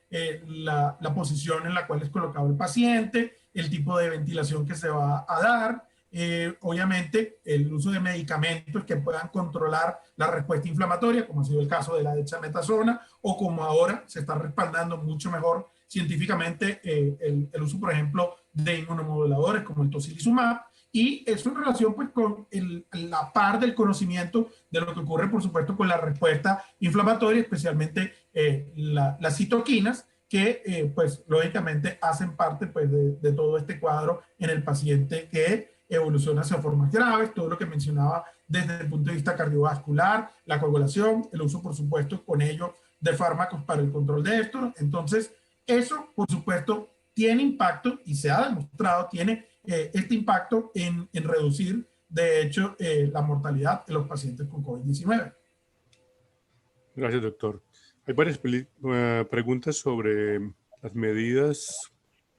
la posición en la cual es colocado el paciente, el tipo de ventilación que se va a dar, obviamente el uso de medicamentos que puedan controlar la respuesta inflamatoria, como ha sido el caso de la dexametasona, o como ahora se está respaldando mucho mejor científicamente el uso, por ejemplo, de inmunomoduladores como el tocilizumab, y eso en relación pues con la par del conocimiento de lo que ocurre, por supuesto, con la respuesta inflamatoria, especialmente las citoquinas, que pues lógicamente hacen parte pues de todo este cuadro en el paciente que evoluciona hacia formas graves, todo lo que mencionaba desde el punto de vista cardiovascular, la coagulación, el uso, por supuesto, con ello de fármacos para el control de esto. Entonces, eso, por supuesto, tiene impacto y se ha demostrado, tiene este impacto en reducir, de hecho, la mortalidad de los pacientes con COVID-19. Gracias, doctor. Hay varias preguntas sobre las medidas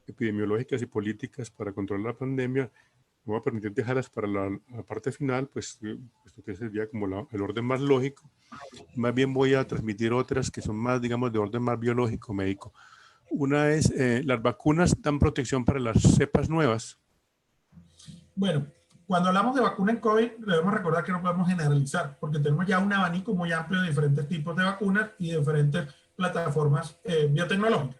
epidemiológicas y políticas para controlar la pandemia. Me voy a permitir dejarlas para la parte final, pues esto que sería como el orden más lógico. Más bien voy a transmitir otras que son más, digamos, de orden más biológico, médico. Una es, ¿las vacunas dan protección para las cepas nuevas? Bueno, cuando hablamos de vacuna en COVID, debemos recordar que no podemos generalizar, porque tenemos ya un abanico muy amplio de diferentes tipos de vacunas y de diferentes plataformas biotecnológicas.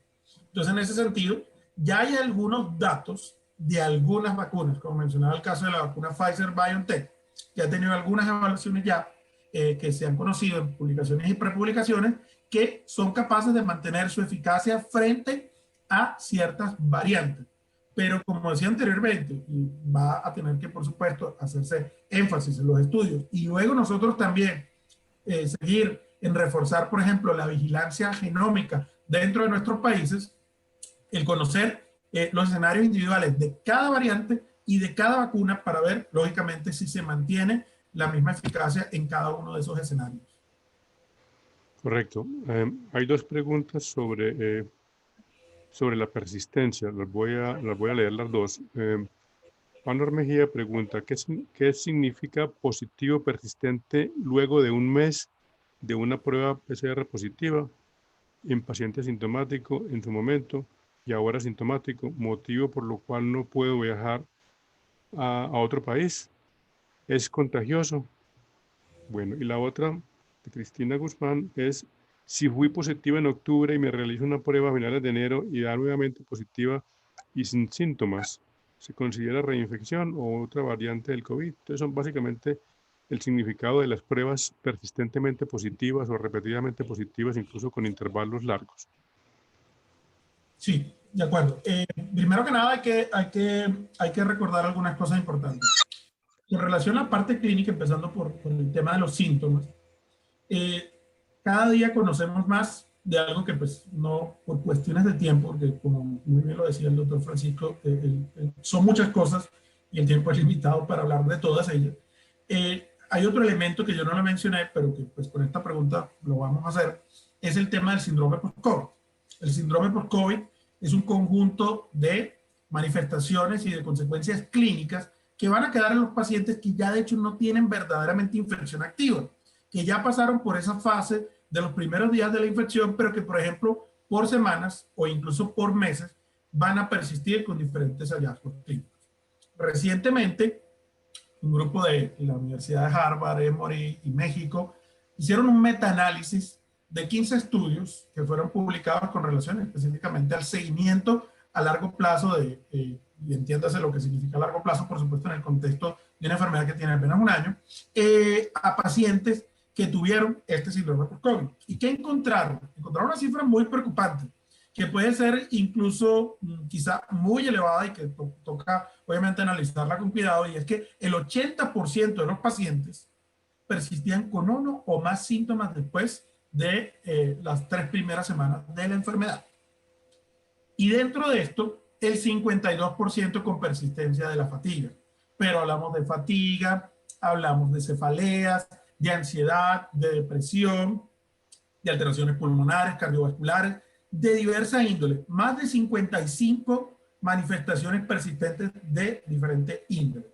Entonces, en ese sentido, ya hay algunos datos de algunas vacunas, como mencionaba el caso de la vacuna Pfizer-BioNTech, que ha tenido algunas evaluaciones ya que se han conocido en publicaciones y prepublicaciones, que son capaces de mantener su eficacia frente a ciertas variantes. Pero como decía anteriormente, va a tener que, por supuesto, hacerse énfasis en los estudios. Y luego nosotros también seguir en reforzar, por ejemplo, la vigilancia genómica dentro de nuestros países, el conocer los escenarios individuales de cada variante y de cada vacuna para ver, lógicamente, si se mantiene la misma eficacia en cada uno de esos escenarios. Correcto. Hay dos preguntas sobre la persistencia. Las voy a leer las dos. Juan Mejía pregunta, ¿qué significa positivo persistente luego de un mes de una prueba PCR positiva en paciente asintomático en su momento y ahora asintomático, motivo por lo cual no puedo viajar a otro país? ¿Es contagioso? Bueno, y la otra de Cristina Guzmán es, si fui positiva en octubre y me realizo una prueba a finales de enero y da nuevamente positiva y sin síntomas, se considera reinfección o otra variante del COVID. Entonces son básicamente el significado de las pruebas persistentemente positivas o repetidamente positivas, incluso con intervalos largos. Sí, de acuerdo. Primero que nada hay que recordar algunas cosas importantes. En relación a la parte clínica, empezando por el tema de los síntomas, cada día conocemos más de algo que pues no, por cuestiones de tiempo, porque como muy bien lo decía el doctor Francisco, son muchas cosas y el tiempo es limitado para hablar de todas ellas. Hay otro elemento que yo no lo mencioné, pero que pues con esta pregunta lo vamos a hacer, es el tema del síndrome post-COVID. El síndrome post-COVID es un conjunto de manifestaciones y de consecuencias clínicas que van a quedar en los pacientes que ya de hecho no tienen verdaderamente infección activa, que ya pasaron por esa fase de los primeros días de la infección, pero que, por ejemplo, por semanas o incluso por meses van a persistir con diferentes hallazgos clínicos. Recientemente, un grupo de la Universidad de Harvard, Emory y México hicieron un metaanálisis de 15 estudios que fueron publicados con relación específicamente al seguimiento a largo plazo y entiéndase lo que significa largo plazo, por supuesto, en el contexto de una enfermedad que tiene apenas un año, a pacientes que tuvieron este síndrome post-COVID. ¿Y qué encontraron? Encontraron una cifra muy preocupante, que puede ser incluso quizá muy elevada y que toca obviamente analizarla con cuidado, y es que el 80% de los pacientes persistían con uno o más síntomas después de las 3 primeras semanas de la enfermedad. Y dentro de esto, el 52% con persistencia de la fatiga. Pero hablamos de fatiga, hablamos de cefaleas, de ansiedad, de depresión, de alteraciones pulmonares, cardiovasculares, de diversa índole. Más de 55 manifestaciones persistentes de diferente índole.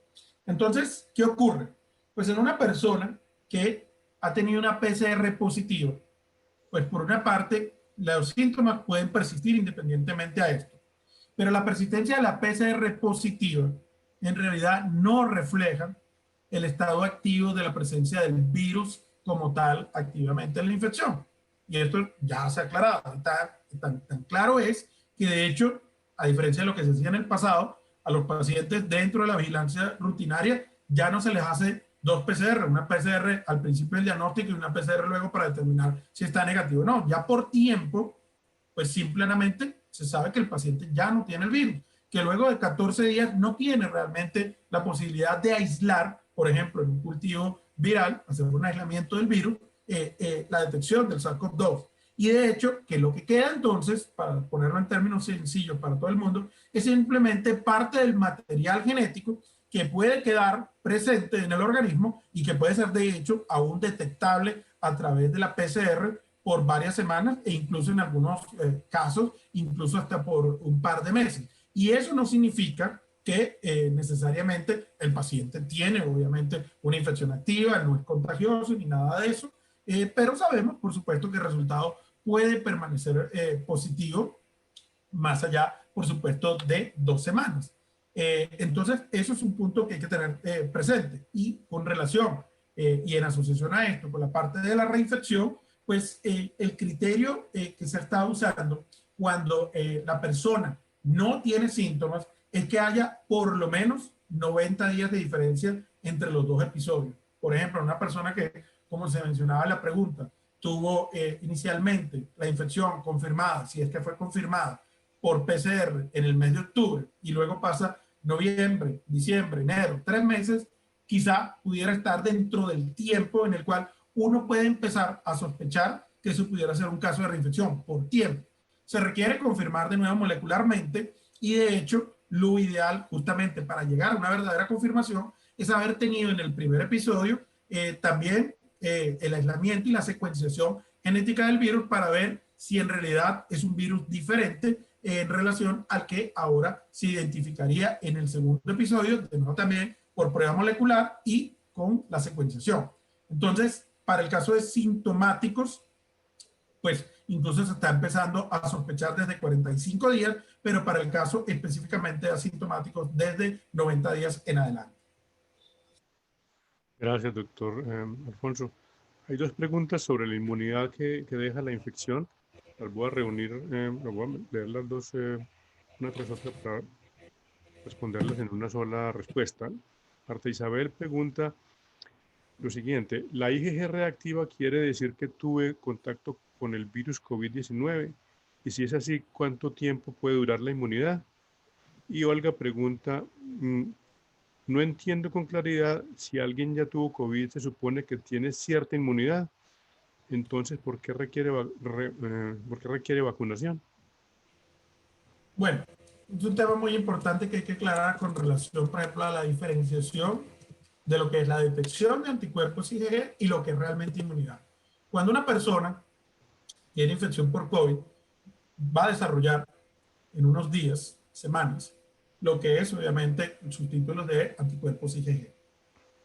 Entonces, ¿qué ocurre? Pues en una persona que ha tenido una PCR positiva, pues por una parte, los síntomas pueden persistir independientemente a esto. Pero la persistencia de la PCR positiva en realidad no refleja el estado activo de la presencia del virus como tal activamente en la infección. Y esto ya se ha aclarado. Tan claro es que de hecho, a diferencia de lo que se hacía en el pasado, a los pacientes dentro de la vigilancia rutinaria ya no se les hace 2 PCR, una PCR al principio del diagnóstico y una PCR luego para determinar si está negativo o no. Ya por tiempo, pues simplemente se sabe que el paciente ya no tiene el virus, que luego de 14 días no tiene realmente la posibilidad de aislar, por ejemplo, en un cultivo viral, hacer un aislamiento del virus, la detección del SARS-CoV-2. Y de hecho, que lo que queda entonces, para ponerlo en términos sencillos para todo el mundo, es simplemente parte del material genético que puede quedar presente en el organismo y que puede ser de hecho aún detectable a través de la PCR por varias semanas e incluso en algunos casos, incluso hasta por un par de meses. Y eso no significa que necesariamente el paciente tiene obviamente una infección activa, no es contagioso ni nada de eso, pero sabemos por supuesto que el resultado puede permanecer positivo más allá, por supuesto, de 2 semanas. Entonces, eso es un punto que hay que tener presente. Y con relación y en asociación a esto, con la parte de la reinfección, pues el criterio que se está usando cuando la persona no tiene síntomas es que haya por lo menos 90 días de diferencia entre los 2 episodios. Por ejemplo, una persona que, como se mencionaba en la pregunta, tuvo inicialmente la infección confirmada, si es que fue confirmada, por PCR en el mes de octubre y luego pasa noviembre, diciembre, enero, 3 meses, quizá pudiera estar dentro del tiempo en el cual uno puede empezar a sospechar que eso pudiera ser un caso de reinfección por tiempo. Se requiere confirmar de nuevo molecularmente y de hecho lo ideal justamente para llegar a una verdadera confirmación es haber tenido en el primer episodio también el aislamiento y la secuenciación genética del virus para ver si en realidad es un virus diferente en relación al que ahora se identificaría en el segundo episodio, de nuevo también por prueba molecular y con la secuenciación. Entonces, para el caso de sintomáticos, pues incluso se está empezando a sospechar desde 45 días, pero para el caso específicamente de asintomáticos desde 90 días en adelante. Gracias, doctor Alfonso. Hay 2 preguntas sobre la inmunidad que deja la infección. Las voy a reunir, voy a leer las 2 una tras otra para responderlas en una sola respuesta. Marta Isabel pregunta lo siguiente: ¿la IgG reactiva quiere decir que tuve contacto con el virus COVID-19? Y si es así, ¿cuánto tiempo puede durar la inmunidad? Y Olga pregunta, no entiendo con claridad, si alguien ya tuvo COVID, se supone que tiene cierta inmunidad. Entonces, ¿por qué requiere vacunación? Bueno, es un tema muy importante que hay que aclarar con relación, por ejemplo, a la diferenciación de lo que es la detección de anticuerpos IgG y lo que es realmente inmunidad. Cuando una persona tiene infección por COVID, va a desarrollar en unos días, semanas, lo que es obviamente sus títulos de anticuerpos IgG.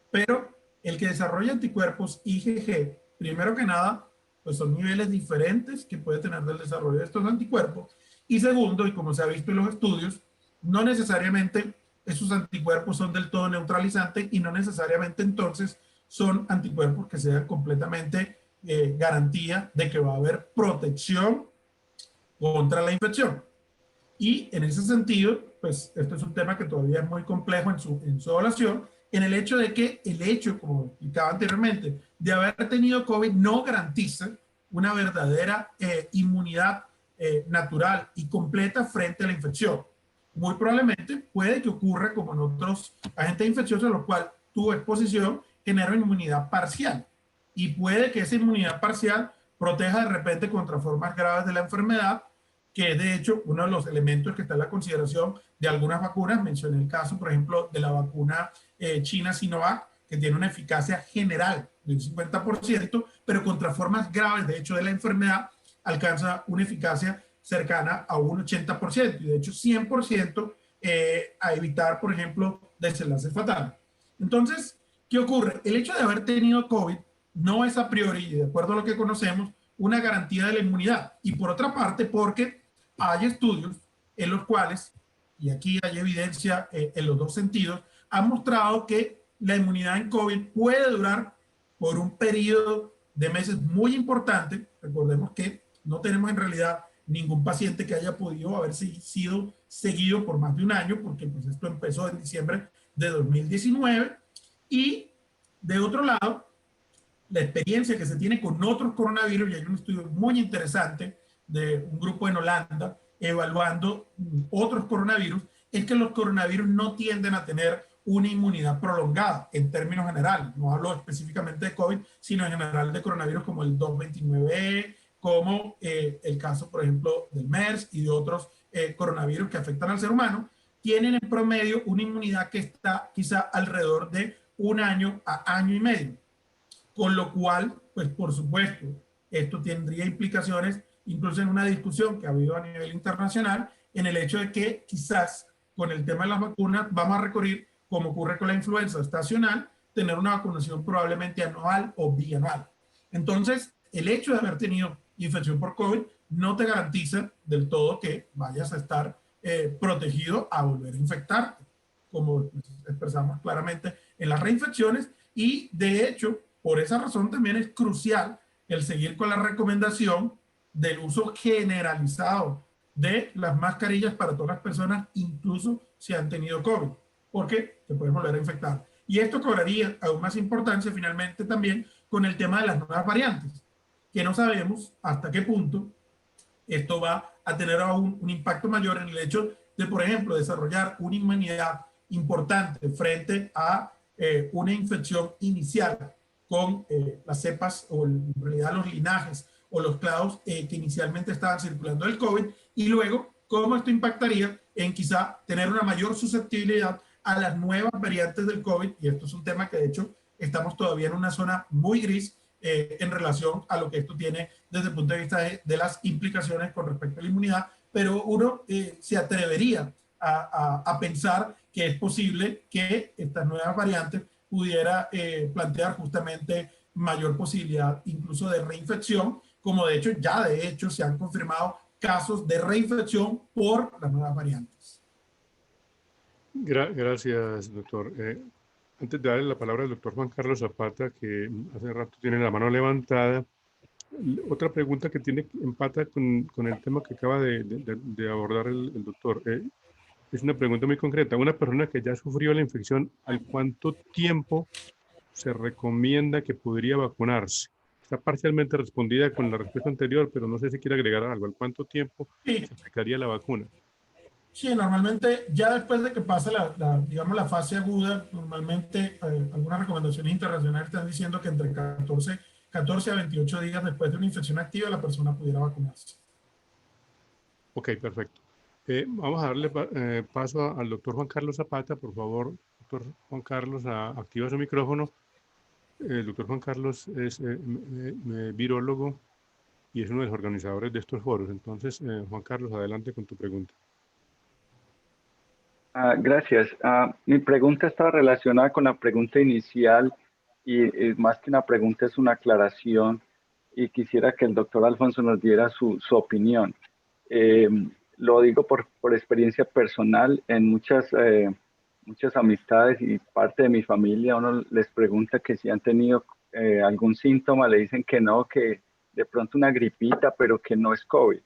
Pero el que desarrolla anticuerpos IgG, primero que nada, pues son niveles diferentes que puede tener del desarrollo de estos anticuerpos. Y segundo, y como se ha visto en los estudios, no necesariamente esos anticuerpos son del todo neutralizantes y no necesariamente entonces son anticuerpos que sean completamente garantía de que va a haber protección contra la infección. Y en ese sentido, pues esto es un tema que todavía es muy complejo en su evaluación, en el hecho de que el hecho, como explicaba anteriormente, de haber tenido COVID no garantiza una verdadera inmunidad natural y completa frente a la infección. Muy probablemente puede que ocurra como en otros agentes infecciosos, los cuales tu exposición genera una inmunidad parcial. Y puede que esa inmunidad parcial proteja de repente contra formas graves de la enfermedad, que es de hecho uno de los elementos que está en la consideración de algunas vacunas. Mencioné el caso, por ejemplo, de la vacuna china Sinovac, que tiene una eficacia general de un 50%, pero contra formas graves, de hecho, de la enfermedad, alcanza una eficacia cercana a un 80%, y de hecho 100% a evitar, por ejemplo, desenlaces fatales. Entonces, ¿qué ocurre? El hecho de haber tenido COVID no es a priori, de acuerdo a lo que conocemos, una garantía de la inmunidad. Y por otra parte, porque hay estudios en los cuales, y aquí hay evidencia en los dos sentidos, han mostrado que la inmunidad en COVID puede durar por un periodo de meses muy importante. Recordemos que no tenemos en realidad ningún paciente que haya podido haber sido seguido por más de un año, porque pues esto empezó en diciembre de 2019. Y de otro lado, la experiencia que se tiene con otros coronavirus, y hay un estudio muy interesante de un grupo en Holanda evaluando otros coronavirus, es que los coronavirus no tienden a tener una inmunidad prolongada en términos generales. No hablo específicamente de COVID, sino en general de coronavirus como el 229E, como el caso, por ejemplo, del MERS y de otros coronavirus que afectan al ser humano, tienen en promedio una inmunidad que está quizá alrededor de un año a año y medio. Con lo cual, pues por supuesto, esto tendría implicaciones incluso en una discusión que ha habido a nivel internacional, en el hecho de que quizás con el tema de las vacunas vamos a recurrir, como ocurre con la influenza estacional, tener una vacunación probablemente anual o bianual. Entonces, el hecho de haber tenido infección por COVID no te garantiza del todo que vayas a estar protegido a volver a infectarte, como expresamos claramente en las reinfecciones. Y de hecho, por esa razón también es crucial el seguir con la recomendación del uso generalizado de las mascarillas para todas las personas, incluso si han tenido COVID, porque te puedes volver a infectar. Y esto cobraría aún más importancia finalmente también con el tema de las nuevas variantes, que no sabemos hasta qué punto esto va a tener aún un impacto mayor en el hecho de, por ejemplo, desarrollar una inmunidad importante frente a una infección inicial con las cepas o en realidad los linajes o los clados que inicialmente estaban circulando del COVID, y luego cómo esto impactaría en quizá tener una mayor susceptibilidad a las nuevas variantes del COVID. Y esto es un tema que de hecho estamos todavía en una zona muy gris en relación a lo que esto tiene desde el punto de vista de las implicaciones con respecto a la inmunidad, pero uno se atrevería a pensar que es posible que estas nuevas variantes pudiera plantear justamente mayor posibilidad incluso de reinfección, como de hecho ya de hecho se han confirmado casos de reinfección por las nuevas variantes. Gracias, doctor. Antes de darle la palabra al doctor Juan Carlos Zapata, que hace rato tiene la mano levantada, otra pregunta que empata con el tema que acaba de abordar el doctor. es una pregunta muy concreta. Una persona que ya sufrió la infección, ¿al cuánto tiempo se recomienda que podría vacunarse? Está parcialmente respondida con la respuesta anterior, pero no sé si quiere agregar algo. ¿Al cuánto tiempo Sí, se aplicaría la vacuna? sí, normalmente ya después de que pase digamos, la fase aguda, normalmente algunas recomendaciones internacionales están diciendo que entre 14 a 28 días después de una infección activa la persona pudiera vacunarse. Ok, perfecto. Vamos a darle paso al doctor Juan Carlos Zapata, por favor. Doctor Juan Carlos, activa su micrófono. El doctor Juan Carlos es virólogo y es uno de los organizadores de estos foros. Entonces, Juan Carlos, adelante con tu pregunta. Gracias. Mi pregunta estaba relacionada con la pregunta inicial y más que una pregunta es una aclaración y quisiera que el doctor Alfonso nos diera su opinión. Lo digo por experiencia personal en muchas amistades y parte de mi familia. Uno les pregunta que si han tenido algún síntoma, le dicen que no, que de pronto una gripita, pero que no es COVID.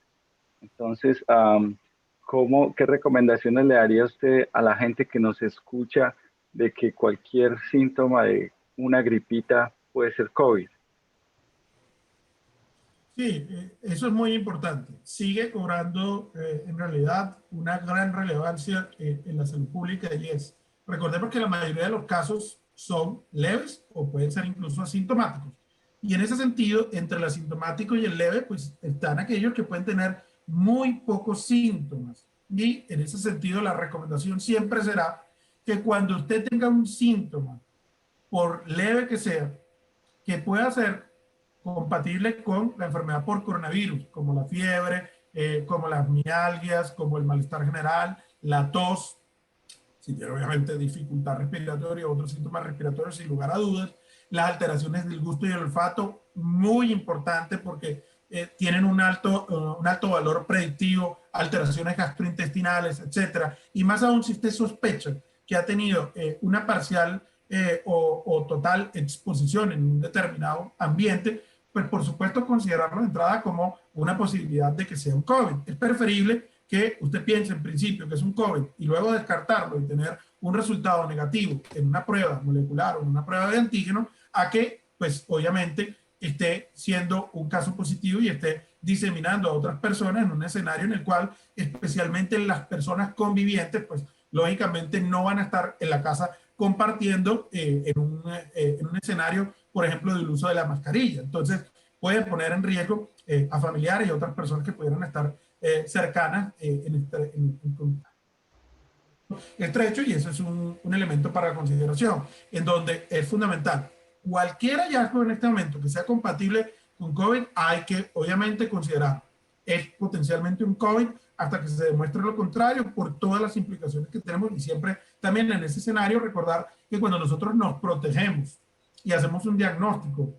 Entonces, ¿qué recomendaciones le daría usted a la gente que nos escucha de que cualquier síntoma de una gripita puede ser COVID? Sí, eso es muy importante. Sigue cobrando en realidad una gran relevancia en la salud pública y es, recordemos que la mayoría de los casos son leves o pueden ser incluso asintomáticos. Y en ese sentido, entre el asintomático y el leve, pues están aquellos que pueden tener muy pocos síntomas. Y en ese sentido, la recomendación siempre será que cuando usted tenga un síntoma, por leve que sea, que pueda ser compatible con la enfermedad por coronavirus, como la fiebre, como las mialgias, como el malestar general, la tos, si tiene obviamente dificultad respiratoria o otros síntomas respiratorios, sin lugar a dudas, las alteraciones del gusto y el olfato, muy importante porque tienen un alto valor predictivo, alteraciones gastrointestinales, etcétera. Y más aún si usted sospecha que ha tenido una parcial o total exposición en un determinado ambiente, pues por supuesto considerarlo de entrada como una posibilidad de que sea un COVID. Es preferible que usted piense en principio que es un COVID y luego descartarlo y tener un resultado negativo en una prueba molecular o en una prueba de antígeno, a que, pues obviamente, esté siendo un caso positivo y esté diseminando a otras personas en un escenario en el cual, especialmente las personas convivientes, pues lógicamente no van a estar en la casa compartiendo en un escenario, por ejemplo, del uso de la mascarilla. Entonces, puede poner en riesgo a familiares y otras personas que pudieran estar cercanas en estrecho, y eso es un elemento para consideración, en donde es fundamental. Cualquier hallazgo en este momento que sea compatible con COVID, hay que obviamente considerar es potencialmente un COVID hasta que se demuestre lo contrario por todas las implicaciones que tenemos. Y siempre también en ese escenario recordar que cuando nosotros nos protegemos y hacemos un diagnóstico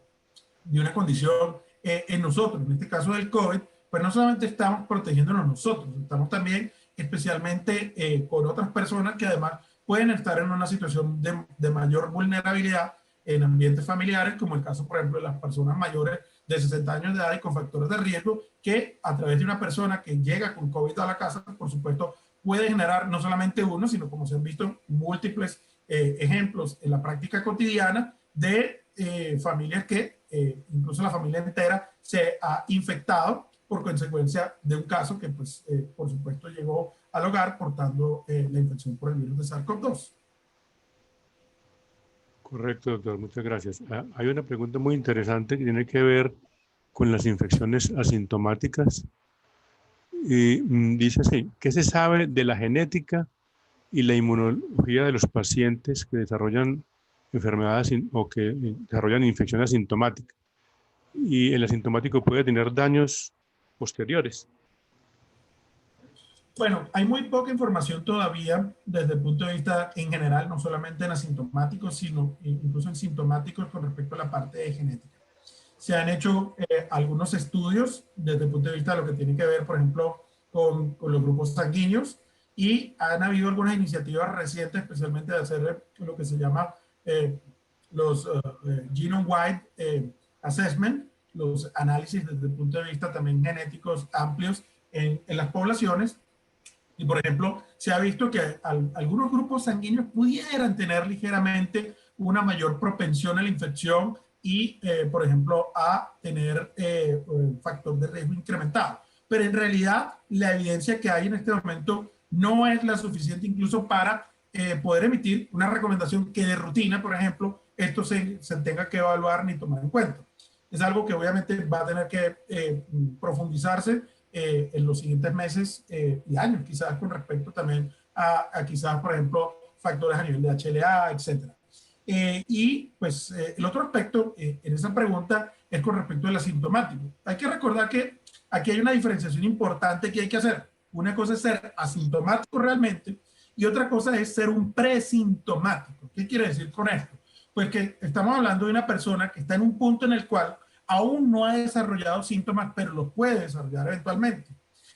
de una condición en nosotros, en este caso del COVID, pues no solamente estamos protegiéndonos nosotros, estamos también especialmente con otras personas que además pueden estar en una situación de mayor vulnerabilidad en ambientes familiares, como el caso, por ejemplo, de las personas mayores de 60 años de edad y con factores de riesgo, que a través de una persona que llega con COVID a la casa, por supuesto, puede generar no solamente uno, sino como se han visto múltiples ejemplos en la práctica cotidiana de familias que incluso la familia entera se ha infectado por consecuencia de un caso que, pues, por supuesto, llegó al hogar portando la infección por el virus de SARS-CoV-2. Correcto, doctor. Muchas gracias. Hay una pregunta muy interesante que tiene que ver con las infecciones asintomáticas. Y dice así, ¿qué se sabe de la genética y la inmunología de los pacientes que desarrollan enfermedades o que desarrollan infección asintomática? Y el asintomático puede tener daños posteriores. Bueno, hay muy poca información todavía desde el punto de vista en general, no solamente en asintomáticos, sino incluso en sintomáticos con respecto a la parte de genética. Se han hecho algunos estudios desde el punto de vista de lo que tiene que ver, por ejemplo, con los grupos sanguíneos, y han habido algunas iniciativas recientes, especialmente de hacer lo que se llama los genome-wide assessment, los análisis desde el punto de vista también genéticos amplios en las poblaciones, Y por ejemplo, se ha visto que algunos grupos sanguíneos pudieran tener ligeramente una mayor propensión a la infección y, por ejemplo, a tener un factor de riesgo incrementado. Pero en realidad la evidencia que hay en este momento no es la suficiente incluso para poder emitir una recomendación que de rutina, por ejemplo, esto se tenga que evaluar ni tomar en cuenta. Es algo que obviamente va a tener que profundizarse en los siguientes meses y años, quizás con respecto también a quizás, por ejemplo, factores a nivel de HLA, etcétera. Y pues el otro aspecto en esa pregunta es con respecto al asintomático. Hay que recordar que aquí hay una diferenciación importante que hay que hacer. Una cosa es ser asintomático realmente y otra cosa es ser un presintomático. ¿Qué quiere decir con esto? Pues que estamos hablando de una persona que está en un punto en el cual aún no ha desarrollado síntomas, pero los puede desarrollar eventualmente.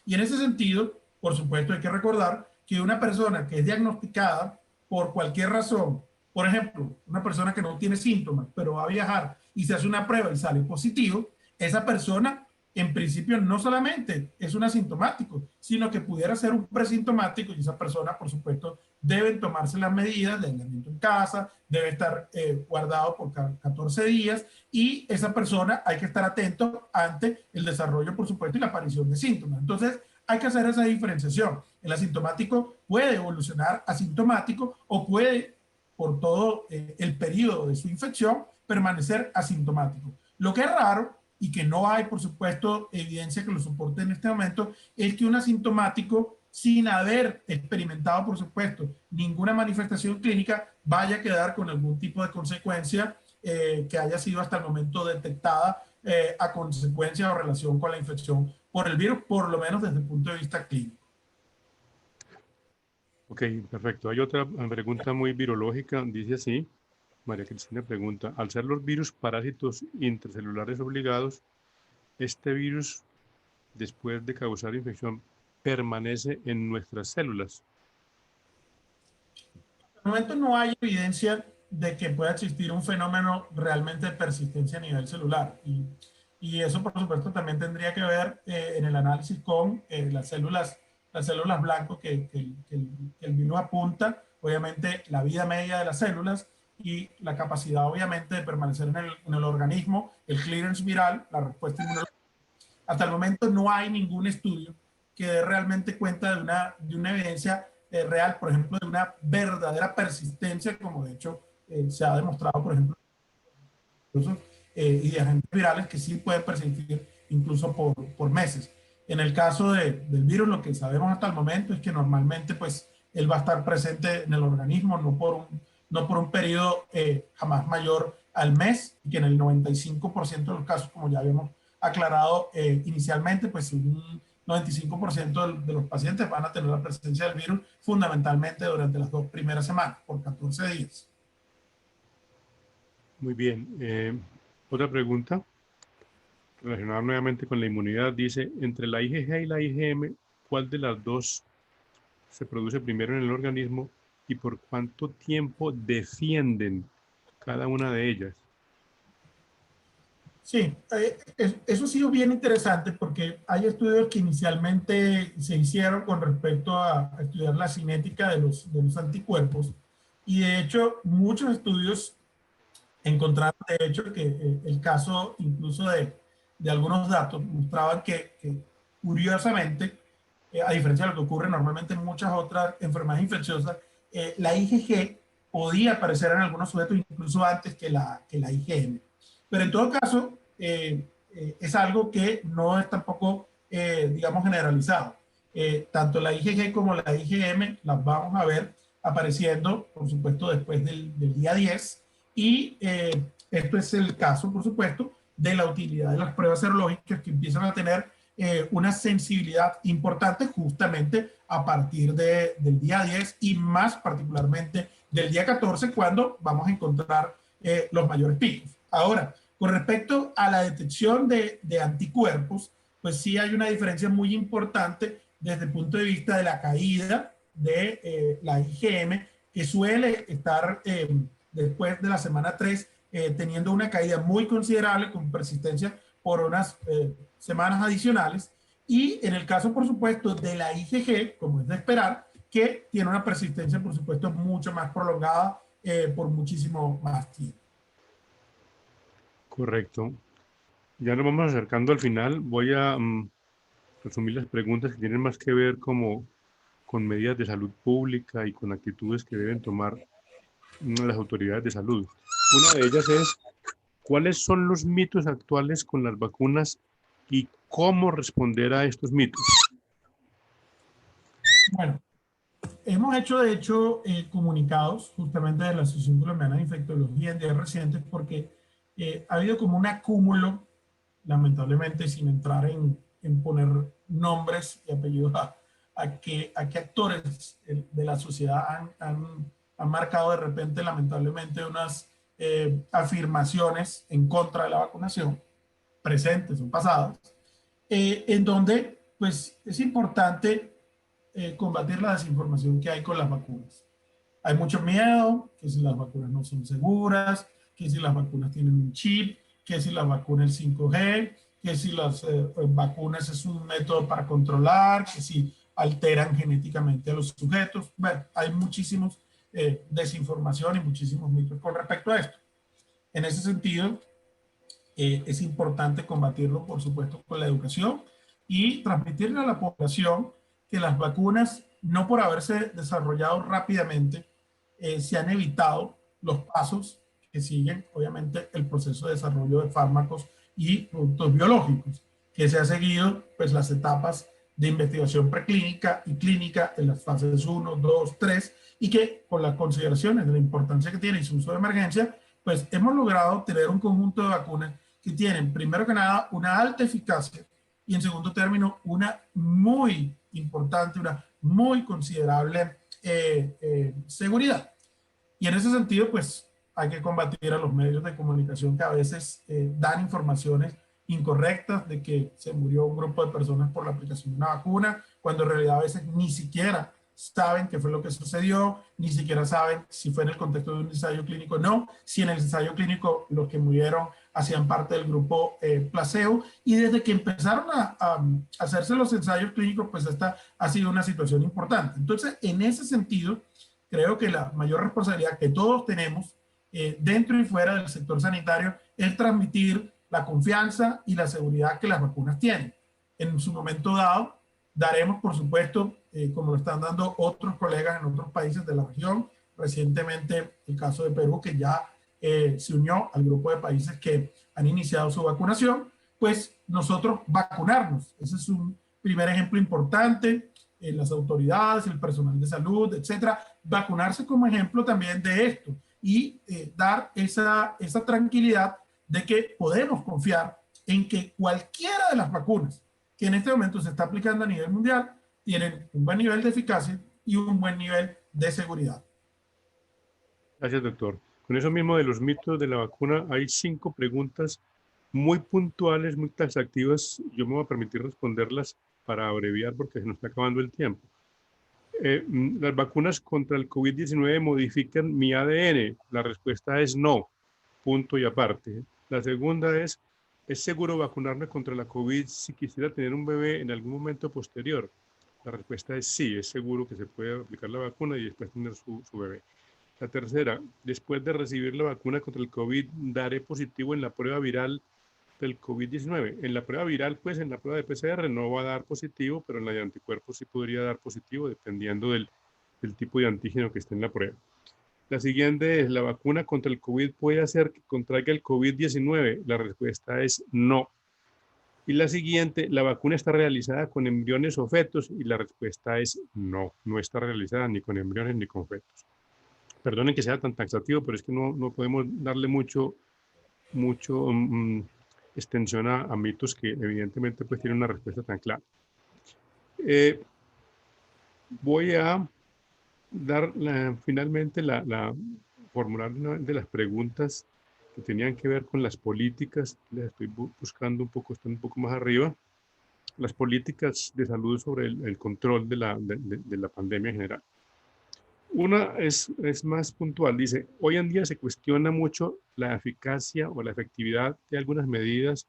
Y en ese sentido, por supuesto, hay que recordar que una persona que es diagnosticada por cualquier razón, por ejemplo, una persona que no tiene síntomas, pero va a viajar y se hace una prueba y sale positivo, esa persona en principio no solamente es un asintomático, sino que pudiera ser un presintomático y esa persona, por supuesto, deben tomarse las medidas de aislamiento en casa, debe estar guardado por 14 días y esa persona hay que estar atento ante el desarrollo, por supuesto, y la aparición de síntomas. Entonces, hay que hacer esa diferenciación. El asintomático puede evolucionar asintomático o puede, por todo el periodo de su infección, permanecer asintomático. Lo que es raro y que no hay, por supuesto, evidencia que lo soporte en este momento, es que un asintomático, sin haber experimentado, por supuesto, ninguna manifestación clínica, vaya a quedar con algún tipo de consecuencia que haya sido hasta el momento detectada a consecuencia o relación con la infección por el virus, por lo menos desde el punto de vista clínico. Ok, perfecto. Hay otra pregunta muy virológica, dice así. María Cristina pregunta, al ser los virus parásitos intracelulares obligados, ¿este virus, después de causar infección, permanece en nuestras células? Al momento no hay evidencia de que pueda existir un fenómeno realmente de persistencia a nivel celular. Y eso, por supuesto, también tendría que ver en el análisis con las células blanco que el virus apunta, obviamente la vida media de las células y la capacidad, obviamente, de permanecer en el organismo, el clearance viral, la respuesta inmunológica. Hasta el momento no hay ningún estudio que dé realmente cuenta de una evidencia real, por ejemplo, de una verdadera persistencia, como de hecho se ha demostrado, por ejemplo, y de agentes virales que sí pueden persistir incluso por meses. En el caso del virus, lo que sabemos hasta el momento es que normalmente pues él va a estar presente en el organismo, no por un periodo jamás mayor al mes, y que en el 95% de los casos, como ya habíamos aclarado inicialmente, pues un 95% de los pacientes van a tener la presencia del virus fundamentalmente durante las 2 primeras semanas, por 14 días. Muy bien. Otra pregunta relacionada nuevamente con la inmunidad. Dice, entre la IgG y la IgM, ¿cuál de las dos se produce primero en el organismo y por cuánto tiempo defienden cada una de ellas? Sí, eso ha sido bien interesante porque hay estudios que inicialmente se hicieron con respecto a estudiar la cinética de los anticuerpos y de hecho muchos estudios encontraron de hecho que el caso incluso de algunos datos mostraban que curiosamente, a diferencia de lo que ocurre normalmente en muchas otras enfermedades infecciosas, la IgG podía aparecer en algunos sujetos incluso antes que la IgM. Pero en todo caso, es algo que no es tampoco, digamos, generalizado. Tanto la IgG como la IgM las vamos a ver apareciendo, por supuesto, después del día 10. Y esto es el caso, por supuesto, de la utilidad de las pruebas serológicas que empiezan a tener una sensibilidad importante justamente a partir del día 10 y más particularmente del día 14, cuando vamos a encontrar los mayores picos. Ahora, con respecto a la detección de anticuerpos, pues sí hay una diferencia muy importante desde el punto de vista de la caída de la IgM, que suele estar después de la semana 3 teniendo una caída muy considerable con persistencia por unas semanas adicionales, Y en el caso, por supuesto, de la IgG, como es de esperar, que tiene una persistencia, por supuesto, mucho más prolongada por muchísimo más tiempo. Correcto. Ya nos vamos acercando al final. Voy a resumir las preguntas que tienen más que ver como con medidas de salud pública y con actitudes que deben tomar las autoridades de salud. Una de ellas es, ¿cuáles son los mitos actuales con las vacunas y cómo responder a estos mitos? Bueno, hemos hecho, de hecho, comunicados justamente de la Asociación Colombiana de Infectología en días recientes porque ha habido como un acúmulo, lamentablemente, sin entrar en poner nombres y apellidos a qué actores de la sociedad han marcado de repente, lamentablemente, unas afirmaciones en contra de la vacunación, presentes o pasadas, en donde pues es importante combatir la desinformación que hay con las vacunas. Hay mucho miedo, que si las vacunas no son seguras, que si las vacunas tienen un chip, que si la vacuna es 5G, que si las vacunas es un método para controlar, que si alteran genéticamente a los sujetos. Bueno, hay muchísimos desinformación y muchísimos mitos con respecto a esto. En ese sentido, es importante combatirlo, por supuesto, con la educación y transmitirle a la población que las vacunas, no por haberse desarrollado rápidamente, se han evitado los pasos que siguen, obviamente, el proceso de desarrollo de fármacos y productos biológicos, que se ha seguido pues las etapas de investigación preclínica y clínica en las fases 1, 2, 3, y que con las consideraciones de la importancia que tiene y su uso de emergencia, pues hemos logrado tener un conjunto de vacunas que tienen, primero que nada, una alta eficacia y en segundo término, una muy importante, una muy considerable seguridad. Y en ese sentido, pues hay que combatir a los medios de comunicación que a veces dan informaciones incorrectas de que se murió un grupo de personas por la aplicación de una vacuna, cuando en realidad a veces ni siquiera saben qué fue lo que sucedió, ni siquiera saben si fue en el contexto de un ensayo clínico o no, si en el ensayo clínico los que murieron hacían parte del grupo placebo, y desde que empezaron a hacerse los ensayos clínicos, pues esta ha sido una situación importante. Entonces, en ese sentido, creo que la mayor responsabilidad que todos tenemos dentro y fuera del sector sanitario es transmitir la confianza y la seguridad que las vacunas tienen. En su momento dado, daremos, por supuesto, como lo están dando otros colegas en otros países de la región, recientemente el caso de Perú, que ya se unió al grupo de países que han iniciado su vacunación, pues nosotros vacunarnos. Ese es un primer ejemplo importante. Las autoridades, el personal de salud, etcétera, vacunarse como ejemplo también de esto y dar esa tranquilidad de que podemos confiar en que cualquiera de las vacunas que en este momento se está aplicando a nivel mundial tienen un buen nivel de eficacia y un buen nivel de seguridad. Gracias, doctor. Con eso mismo de los mitos de la vacuna, hay 5 preguntas muy puntuales, muy taxativas. Yo me voy a permitir responderlas para abreviar porque se nos está acabando el tiempo. ¿Las vacunas contra el COVID-19 modifican mi ADN? La respuesta es no, punto y aparte. La segunda ¿es seguro vacunarme contra la COVID si quisiera tener un bebé en algún momento posterior? La respuesta es sí, es seguro que se puede aplicar la vacuna y después tener su bebé. La tercera, después de recibir la vacuna contra el COVID, ¿daré positivo en la prueba viral del COVID-19? En la prueba viral, pues en la prueba de PCR no va a dar positivo, pero en la de anticuerpos sí podría dar positivo dependiendo del tipo de antígeno que esté en la prueba. La siguiente es, ¿la vacuna contra el COVID puede hacer que contraiga el COVID-19? La respuesta es no. Y la siguiente, ¿la vacuna está realizada con embriones o fetos? Y la respuesta es no, no está realizada ni con embriones ni con fetos. Perdonen que sea tan taxativo, pero es que no podemos darle mucho extensión a mitos que evidentemente pues tienen una respuesta tan clara. Voy a dar finalmente formular una de las preguntas que tenían que ver con las políticas. Les estoy buscando están un poco más arriba. Las políticas de salud sobre el control de la pandemia en general. Una es más puntual, dice, hoy en día se cuestiona mucho la eficacia o la efectividad de algunas medidas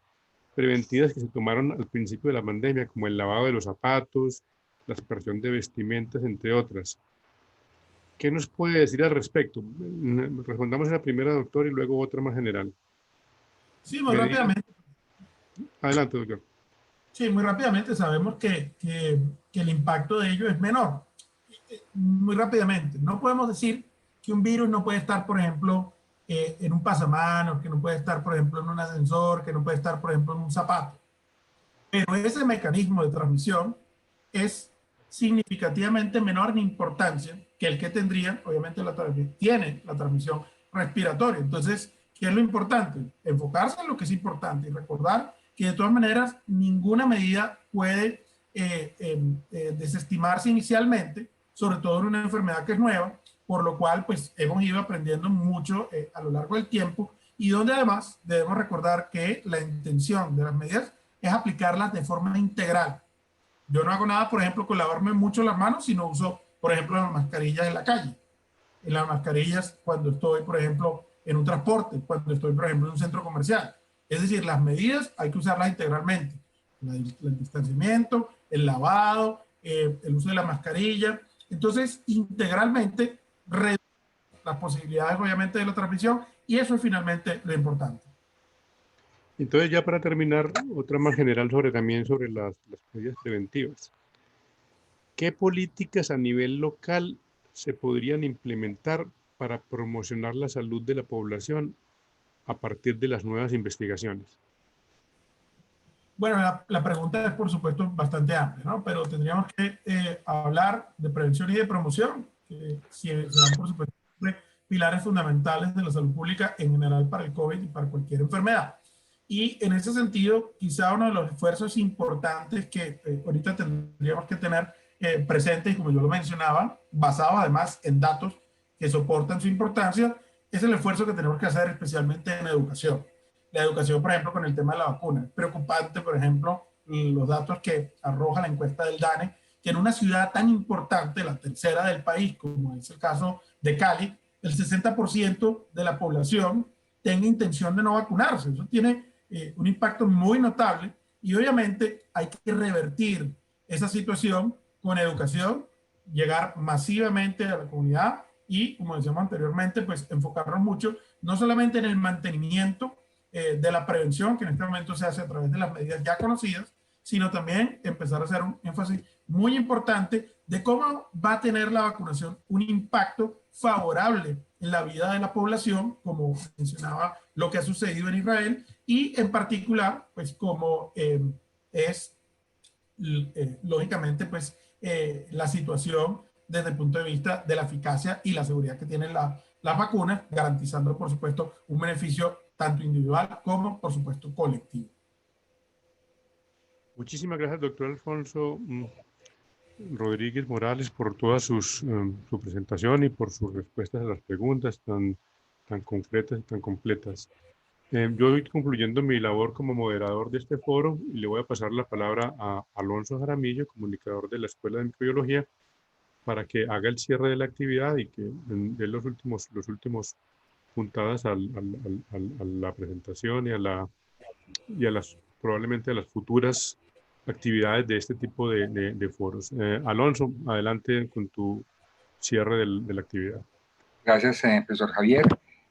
preventivas que se tomaron al principio de la pandemia, como el lavado de los zapatos, la aspersión de vestimentas, entre otras. ¿Qué nos puede decir al respecto? Respondamos a la primera, doctor, y luego otra más general. Sí, muy rápidamente. Adelante, doctor. Sí, muy rápidamente sabemos que el impacto de ello es menor. Muy rápidamente, no podemos decir que un virus no puede estar, por ejemplo, en un pasamanos, que no puede estar, por ejemplo, en un ascensor, que no puede estar, por ejemplo, en un zapato. Pero ese mecanismo de transmisión es significativamente menor en importancia que el que tendría, obviamente, tiene la transmisión respiratoria. Entonces, ¿qué es lo importante? Enfocarse en lo que es importante y recordar que de todas maneras ninguna medida puede desestimarse inicialmente, sobre todo en una enfermedad que es nueva, por lo cual pues hemos ido aprendiendo mucho a lo largo del tiempo y donde además debemos recordar que la intención de las medidas es aplicarlas de forma integral. Yo no hago nada, por ejemplo, con lavarme mucho las manos, sino uso, por ejemplo, las mascarillas en la calle. En las mascarillas cuando estoy, por ejemplo, en un transporte, cuando estoy, por ejemplo, en un centro comercial. Es decir, las medidas hay que usarlas integralmente. El distanciamiento, el lavado, el uso de la mascarilla. Entonces, integralmente, reduce las posibilidades, obviamente, de la transmisión y eso es finalmente lo importante. Entonces, ya para terminar, otra más general también sobre las medidas preventivas. ¿Qué políticas a nivel local se podrían implementar para promocionar la salud de la población a partir de las nuevas investigaciones? Bueno, la pregunta es, por supuesto, bastante amplia, ¿no? Pero tendríamos que hablar de prevención y de promoción, que serán, por supuesto, pilares fundamentales de la salud pública en general para el COVID y para cualquier enfermedad. Y en ese sentido, quizá uno de los esfuerzos importantes que ahorita tendríamos que tener presentes, como yo lo mencionaba, basado además en datos que soportan su importancia, es el esfuerzo que tenemos que hacer especialmente en educación. La educación, por ejemplo, con el tema de la vacuna. Es preocupante, por ejemplo, los datos que arroja la encuesta del DANE, que en una ciudad tan importante, la tercera del país, como es el caso de Cali, el 60% de la población tenga intención de no vacunarse. Eso tiene un impacto muy notable y obviamente hay que revertir esa situación con educación, llegar masivamente a la comunidad y, como decíamos anteriormente, pues enfocarnos mucho no solamente en el mantenimiento de la prevención, que en este momento se hace a través de las medidas ya conocidas, sino también empezar a hacer un énfasis muy importante de cómo va a tener la vacunación un impacto favorable en la vida de la población, como mencionaba lo que ha sucedido en Israel, y en particular, pues como es lógicamente, pues la situación desde el punto de vista de la eficacia y la seguridad que tienen las vacunas, garantizando, por supuesto, un beneficio tanto individual como, por supuesto, colectivo. Muchísimas gracias, doctor Alfonso Rodríguez Morales, por toda su presentación y por sus respuestas a las preguntas tan concretas y tan completas. Yo voy concluyendo mi labor como moderador de este foro y le voy a pasar la palabra a Alonso Jaramillo, comunicador de la Escuela de Microbiología, para que haga el cierre de la actividad y que dé los últimos puntadas a la presentación y a las probablemente a las futuras actividades de este tipo de foros. Alonso, adelante con tu cierre de la actividad. Gracias, profesor Javier.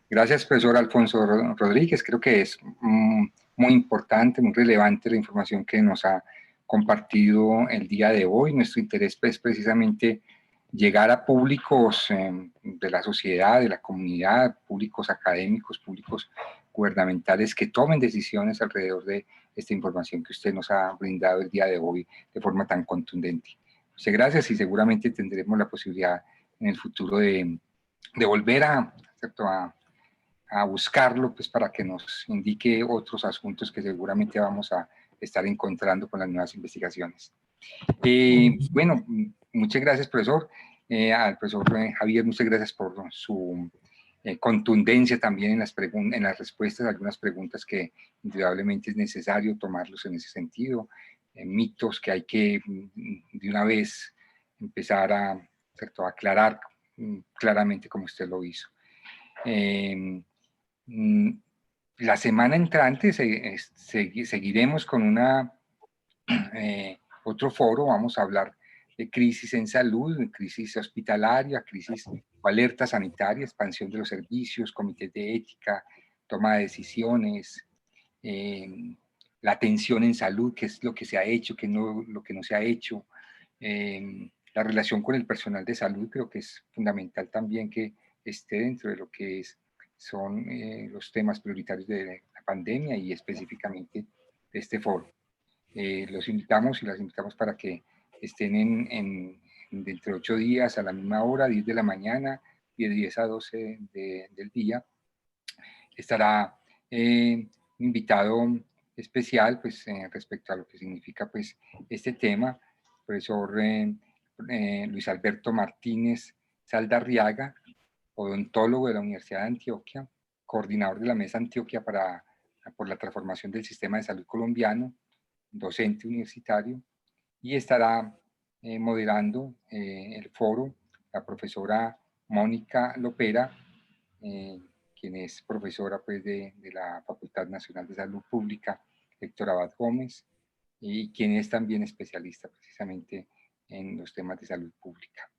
Gracias, profesor Alfonso Rodríguez. Creo que es muy importante, muy relevante la información que nos ha compartido el día de hoy. Nuestro interés es precisamente llegar a públicos de la sociedad, de la comunidad, públicos académicos, públicos gubernamentales que tomen decisiones alrededor de esta información que usted nos ha brindado el día de hoy de forma tan contundente. Muchas gracias y seguramente tendremos la posibilidad en el futuro de volver a buscarlo, pues para que nos indique otros asuntos que seguramente vamos a estar encontrando con las nuevas investigaciones. Bueno, muchas gracias, profesor. Al profesor Javier, muchas gracias por su contundencia también en las respuestas a algunas preguntas que indudablemente es necesario tomarlos en ese sentido. Mitos que hay que de una vez empezar a aclarar claramente como usted lo hizo. La semana entrante seguiremos con otro foro. Vamos a hablar de crisis en salud, crisis hospitalaria, crisis o alerta sanitaria, expansión de los servicios, comités de ética, toma de decisiones, la atención en salud, qué es lo que se ha hecho, qué no, lo que no se ha hecho, la relación con el personal de salud. Creo que es fundamental también que esté dentro de lo que son los temas prioritarios de la pandemia y específicamente de este foro. Los invitamos y las invitamos para que estén dentro de 8 días a la misma hora, 10 de la mañana y de 10 a 12 del día. Estará invitado especial pues, respecto a lo que significa pues, este tema, profesor Luis Alberto Martínez Saldarriaga, odontólogo de la Universidad de Antioquia, coordinador de la Mesa Antioquia por la transformación del sistema de salud colombiano, docente universitario, y estará moderando el foro la profesora Mónica Lopera, quien es profesora pues, de la Facultad Nacional de Salud Pública, Héctor Abad Gómez, y quien es también especialista precisamente en los temas de salud pública.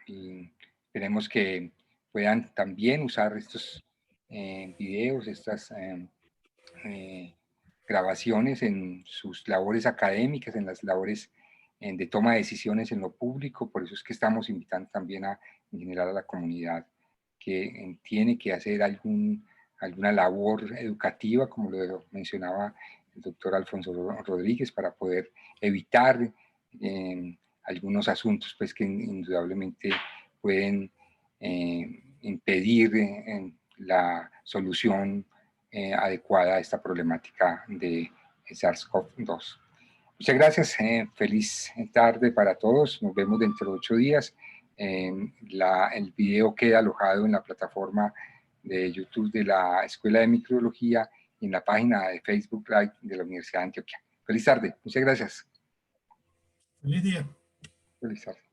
Y esperemos que puedan también usar estos videos, estas grabaciones en sus labores académicas, en las labores de toma de decisiones en lo público. Por eso es que estamos invitando también en general a la comunidad que tiene que hacer alguna labor educativa, como lo mencionaba el doctor Alfonso Rodríguez, para poder evitar algunos asuntos pues, que indudablemente pueden impedir la solución adecuada a esta problemática de SARS-CoV-2. Muchas gracias, feliz tarde para todos, nos vemos dentro de 8 días. El video queda alojado en la plataforma de YouTube de la Escuela de Microbiología y en la página de Facebook Live de la Universidad de Antioquia. Feliz tarde, muchas gracias. Feliz día. Feliz tarde.